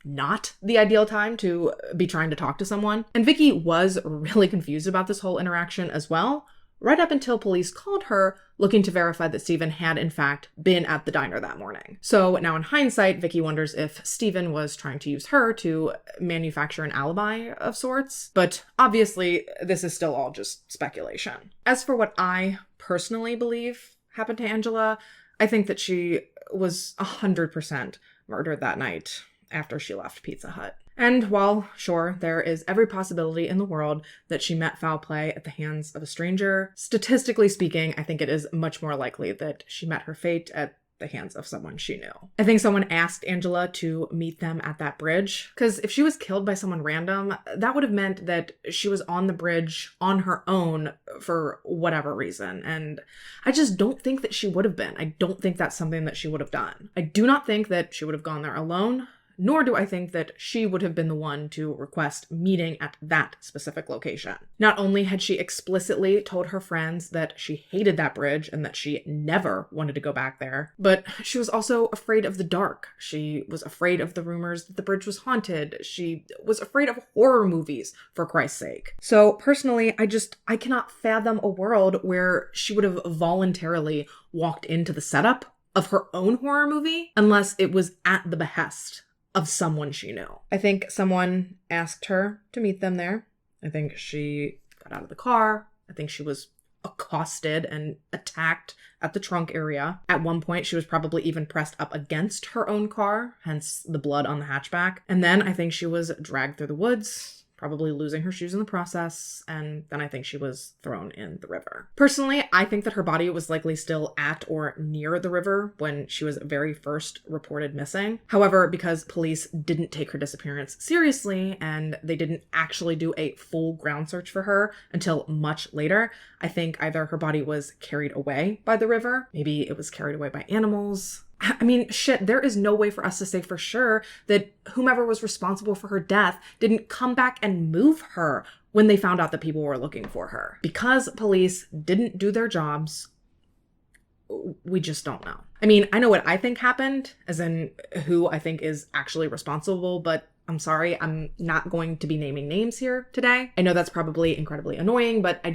not the ideal time to be trying to talk to someone. And Vicky was really confused about this whole interaction as well, right up until police called her looking to verify that Steven had in fact been at the diner that morning. So now in hindsight, Vicky wonders if Steven was trying to use her to manufacture an alibi of sorts, but obviously this is still all just speculation. As for what I personally believe happened to Angela, I think that she was 100% murdered that night after she left Pizza Hut. And while, sure, there is every possibility in the world that she met foul play at the hands of a stranger, statistically speaking, I think it is much more likely that she met her fate at the hands of someone she knew. I think someone asked Angela to meet them at that bridge, because if she was killed by someone random, that would have meant that she was on the bridge on her own for whatever reason, and I just don't think that she would have been. I don't think that's something that she would have done. I do not think that she would have gone there alone, nor do I think that she would have been the one to request meeting at that specific location. Not only had she explicitly told her friends that she hated that bridge and that she never wanted to go back there, but she was also afraid of the dark. She was afraid of the rumors that the bridge was haunted. She was afraid of horror movies, for Christ's sake. So personally, I cannot fathom a world where she would have voluntarily walked into the setup of her own horror movie unless it was at the behest of someone she knew. I think someone asked her to meet them there. I think she got out of the car. I think she was accosted and attacked at the trunk area. At one point, she was probably even pressed up against her own car, hence the blood on the hatchback. And then I think she was dragged through the woods, probably losing her shoes in the process, and then I think she was thrown in the river. Personally, I think that her body was likely still at or near the river when she was very first reported missing. However, because police didn't take her disappearance seriously and they didn't actually do a full ground search for her until much later, I think either her body was carried away by the river, maybe it was carried away by animals. I mean, shit, there is no way for us to say for sure that whomever was responsible for her death didn't come back and move her when they found out that people were looking for her. Because police didn't do their jobs, we just don't know. I mean, I know what I think happened, as in who I think is actually responsible, but I'm sorry, I'm not going to be naming names here today. I know that's probably incredibly annoying, but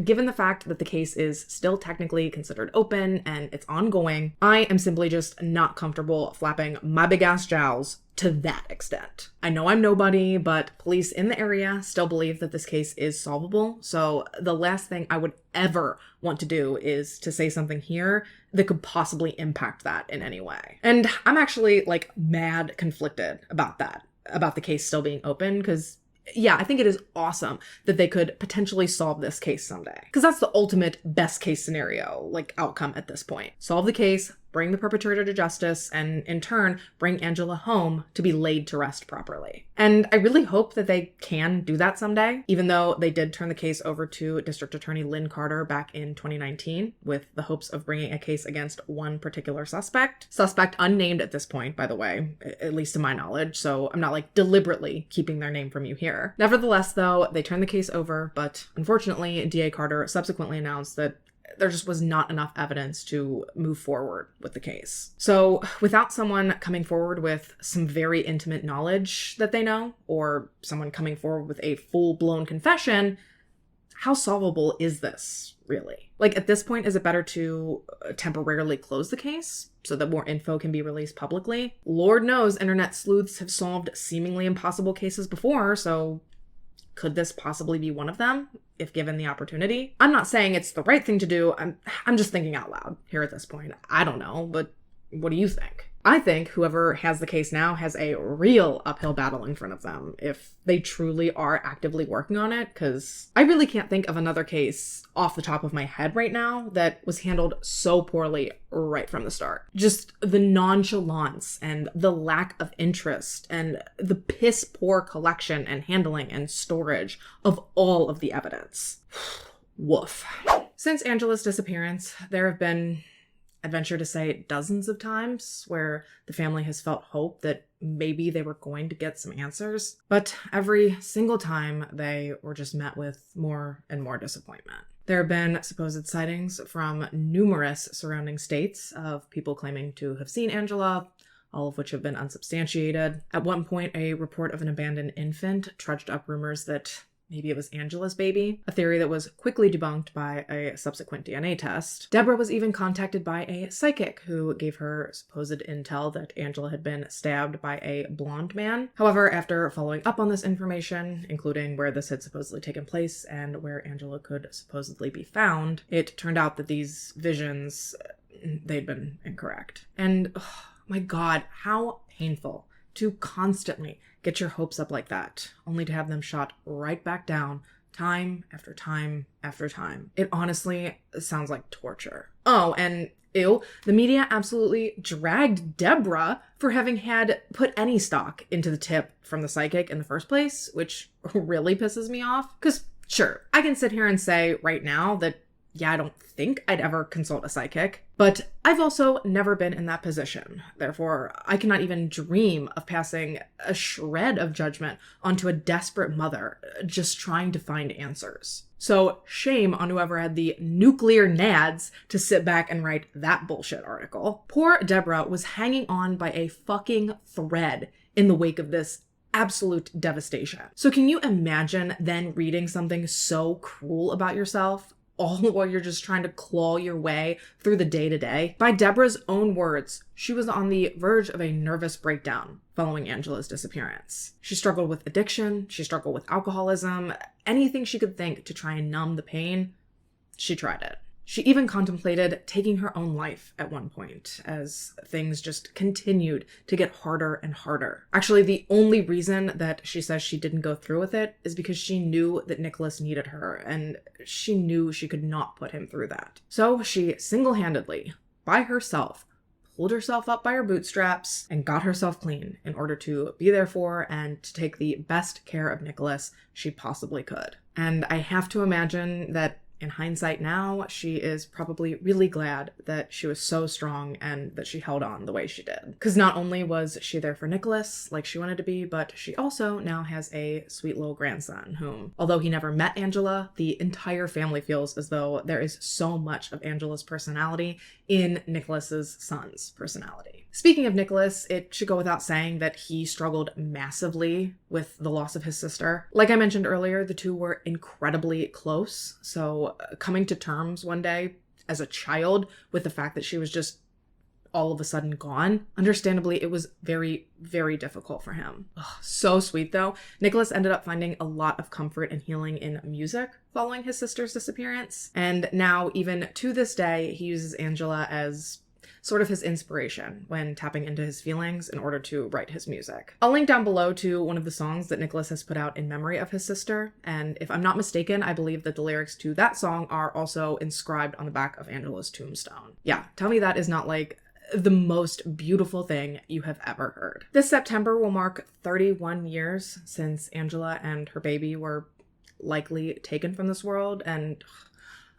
given the fact that the case is still technically considered open and it's ongoing, I am simply just not comfortable flapping my big ass jowls to that extent. I know I'm nobody, but police in the area still believe that this case is solvable. So the last thing I would ever want to do is to say something here that could possibly impact that in any way. And I'm actually mad conflicted about that, about the case still being open, because yeah, I think it is awesome that they could potentially solve this case someday. Because that's the ultimate best case scenario, outcome at this point. Solve the case, bring the perpetrator to justice, and in turn, bring Angela home to be laid to rest properly. And I really hope that they can do that someday, even though they did turn the case over to District Attorney Lynn Carter back in 2019 with the hopes of bringing a case against one particular suspect. Suspect unnamed at this point, by the way, at least to my knowledge, so I'm not deliberately keeping their name from you here. Nevertheless, though, they turned the case over, but unfortunately, DA Carter subsequently announced that there just was not enough evidence to move forward with the case. So without someone coming forward with some very intimate knowledge that they know, or someone coming forward with a full-blown confession, how solvable is this, really? At this point, is it better to temporarily close the case so that more info can be released publicly? Lord knows internet sleuths have solved seemingly impossible cases before, so could this possibly be one of them, if given the opportunity? I'm not saying it's the right thing to do. I'm just thinking out loud here at this point. I don't know, but what do you think? I think whoever has the case now has a real uphill battle in front of them if they truly are actively working on it, because I really can't think of another case off the top of my head right now that was handled so poorly right from the start. Just the nonchalance and the lack of interest and the piss poor collection and handling and storage of all of the evidence. Woof. Since Angela's disappearance, there have been, I'd venture to say, dozens of times where the family has felt hope that maybe they were going to get some answers. But every single time, they were just met with more and more disappointment. There have been supposed sightings from numerous surrounding states of people claiming to have seen Angela, all of which have been unsubstantiated. At one point, a report of an abandoned infant trudged up rumors that maybe it was Angela's baby, a theory that was quickly debunked by a subsequent DNA test. Deborah was even contacted by a psychic who gave her supposed intel that Angela had been stabbed by a blonde man. However, after following up on this information, including where this had supposedly taken place and where Angela could supposedly be found, it turned out that these visions, they'd been incorrect. And oh my God, how painful to constantly get your hopes up like that, only to have them shot right back down time after time after time. It honestly sounds like torture. Oh, and ew, the media absolutely dragged Deborah for having had put any stock into the tip from the psychic in the first place, which really pisses me off. Because sure, I can sit here and say right now that yeah, I don't think I'd ever consult a psychic, but I've also never been in that position. Therefore, I cannot even dream of passing a shred of judgment onto a desperate mother just trying to find answers. So shame on whoever had the nuclear nads to sit back and write that bullshit article. Poor Deborah was hanging on by a fucking thread in the wake of this absolute devastation. So can you imagine then reading something so cruel about yourself? all while you're just trying to claw your way through the day-to-day. By Deborah's own words, she was on the verge of a nervous breakdown following Angela's disappearance. She struggled with addiction, she struggled with alcoholism, anything she could think to try and numb the pain, she tried it. She even contemplated taking her own life at one point, as things just continued to get harder and harder. Actually, the only reason that she says she didn't go through with it is because she knew that Nicholas needed her, and she knew she could not put him through that. So she single-handedly, by herself, pulled herself up by her bootstraps and got herself clean in order to be there for and to take the best care of Nicholas she possibly could. And I have to imagine that in hindsight now, she is probably really glad that she was so strong and that she held on the way she did. Because not only was she there for Nicholas, like she wanted to be, but she also now has a sweet little grandson whom, although he never met Angela, the entire family feels as though there is so much of Angela's personality in Nicholas's son's personality. Speaking of Nicholas, it should go without saying that he struggled massively with the loss of his sister. Like I mentioned earlier, the two were incredibly close, so coming to terms one day as a child with the fact that she was just all of a sudden gone, understandably, it was very, very difficult for him. Ugh, so sweet though. Nicholas ended up finding a lot of comfort and healing in music following his sister's disappearance, and now even to this day, he uses Angela as sort of his inspiration when tapping into his feelings in order to write his music. I'll link down below to one of the songs that Nicholas has put out in memory of his sister, and if I'm not mistaken, I believe that the lyrics to that song are also inscribed on the back of Angela's tombstone. Yeah, tell me that is not like the most beautiful thing you have ever heard. This September will mark 31 years since Angela and her baby were likely taken from this world, and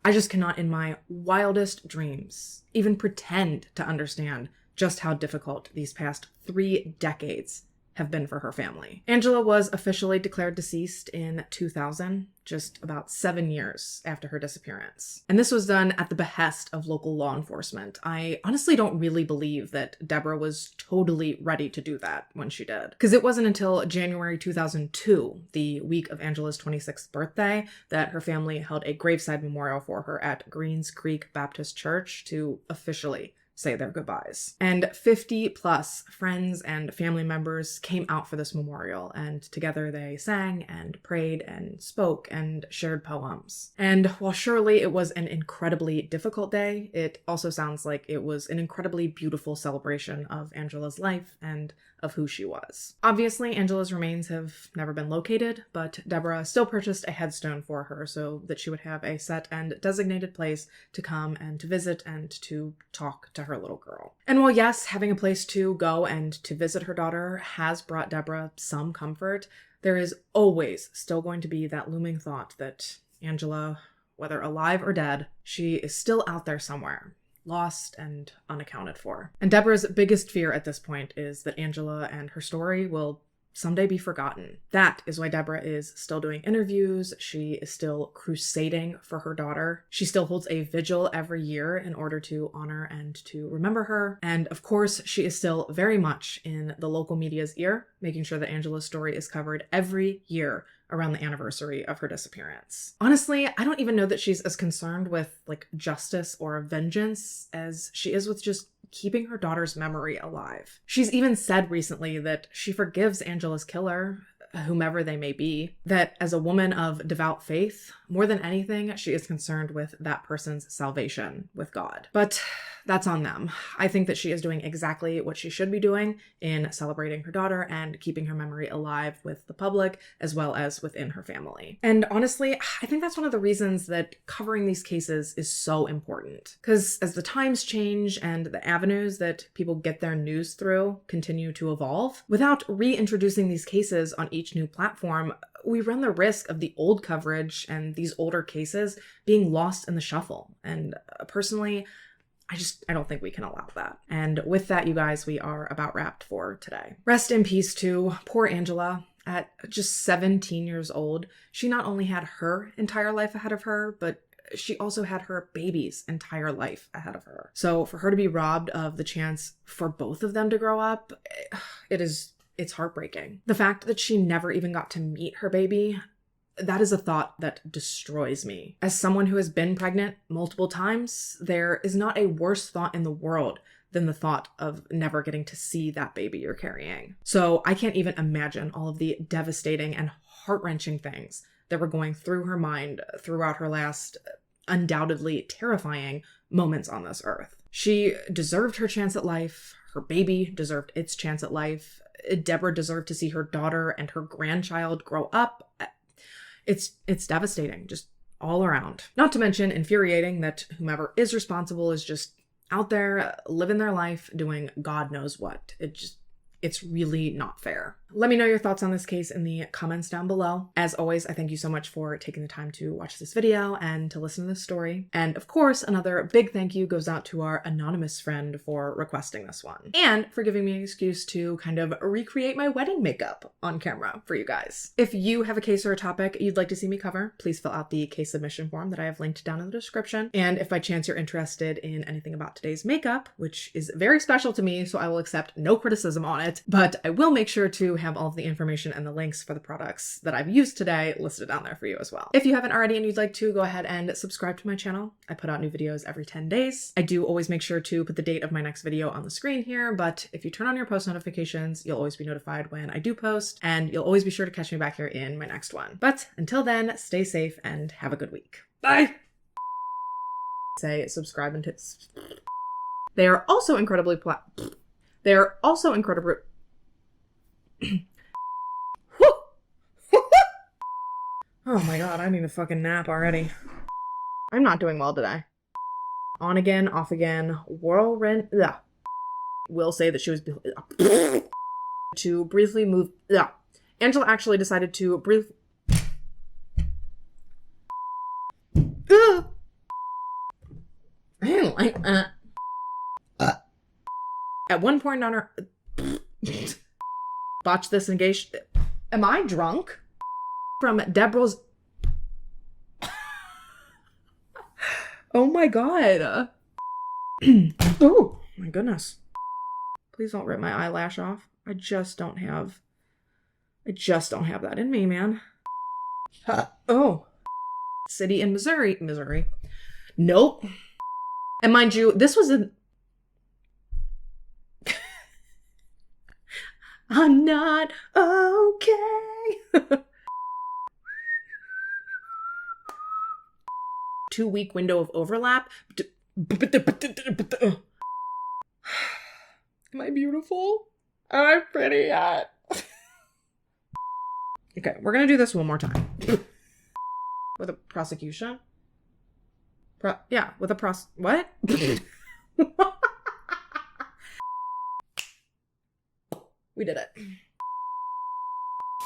I just cannot in my wildest dreams even pretend to understand just how difficult these past 3 decades have been for her family. Angela was officially declared deceased in 2000, just about 7 years after her disappearance. And this was done at the behest of local law enforcement. I honestly don't really believe that Deborah was totally ready to do that when she did. Because it wasn't until January 2002, the week of Angela's 26th birthday, that her family held a graveside memorial for her at Greens Creek Baptist Church to officially say their goodbyes. And 50 plus friends and family members came out for this memorial, and together they sang and prayed and spoke and shared poems. And while surely it was an incredibly difficult day, it also sounds like it was an incredibly beautiful celebration of Angela's life and of who she was. Obviously, Angela's remains have never been located, but Deborah still purchased a headstone for her so that she would have a set and designated place to come and to visit and to talk to her little girl. And while yes, having a place to go and to visit her daughter has brought Deborah some comfort, there is always still going to be that looming thought that Angela, whether alive or dead, she is still out there somewhere, lost and unaccounted for. And Deborah's biggest fear at this point is that Angela and her story will someday be forgotten. That is why Deborah is still doing interviews. She is still crusading for her daughter. She still holds a vigil every year in order to honor and to remember her. And of course, she is still very much in the local media's ear, making sure that Angela's story is covered every year around the anniversary of her disappearance. Honestly, I don't even know that she's as concerned with like justice or vengeance as she is with just keeping her daughter's memory alive. She's even said recently that she forgives Angela's killer, whomever they may be, that as a woman of devout faith, more than anything, she is concerned with that person's salvation with God. But that's on them. I think that she is doing exactly what she should be doing in celebrating her daughter and keeping her memory alive with the public as well as within her family. And honestly, I think that's one of the reasons that covering these cases is so important. Because as the times change and the avenues that people get their news through continue to evolve, without reintroducing these cases on each new platform, we run the risk of the old coverage and these older cases being lost in the shuffle. And personally, I don't think we can allow that. And with that, you guys, we are about wrapped for today. Rest in peace to poor Angela. At just 17 years old, she not only had her entire life ahead of her, but she also had her baby's entire life ahead of her. So for her to be robbed of the chance for both of them to grow up, it's heartbreaking. The fact that she never even got to meet her baby, That is a thought that destroys me. As someone who has been pregnant multiple times, there is not a worse thought in the world than the thought of never getting to see that baby you're carrying. So I can't even imagine all of the devastating and heart-wrenching things that were going through her mind throughout her last, undoubtedly terrifying moments on this earth. She deserved her chance at life. Her baby deserved its chance at life. Deborah deserved to see her daughter and her grandchild grow up. It's devastating, just all around. Not to mention infuriating that whomever is responsible is just out there living their life doing God knows what. It's really not fair. Let me know your thoughts on this case in the comments down below. As always, I thank you so much for taking the time to watch this video and to listen to this story. And of course, another big thank you goes out to our anonymous friend for requesting this one and for giving me an excuse to kind of recreate my wedding makeup on camera for you guys. If you have a case or a topic you'd like to see me cover, please fill out the case submission form that I have linked down in the description. And if by chance you're interested in anything about today's makeup, which is very special to me, so I will accept no criticism on it, but I will make sure to have all of the information and the links for the products that I've used today listed down there for you as well. If you haven't already and you'd like to, go ahead and subscribe to my channel. I put out new videos every 10 days. I do always make sure to put the date of my next video on the screen here, but if you turn on your post notifications, you'll always be notified when I do post, and you'll always be sure to catch me back here in my next one. But until then, stay safe and have a good week. Bye! Say subscribe and They are also incredibly Oh my god, I need a fucking nap already. I'm not doing well today. On again, off again, whirlwind. Ugh. Will say that she was to briefly move. Ugh. Angela actually decided to I didn't like that. At one point on her botch this engagement. Am I drunk? From Deborah's. Oh my god. Oh my goodness. Please don't rip my eyelash off. I just don't have that in me, man. Oh. City in Missouri. Nope. And mind you, this was in I'm not okay. 2-week window of overlap. Am I beautiful? Am I pretty yet? Okay, we're gonna do this one more time. With a prosecution? Yeah, with a what? We did it.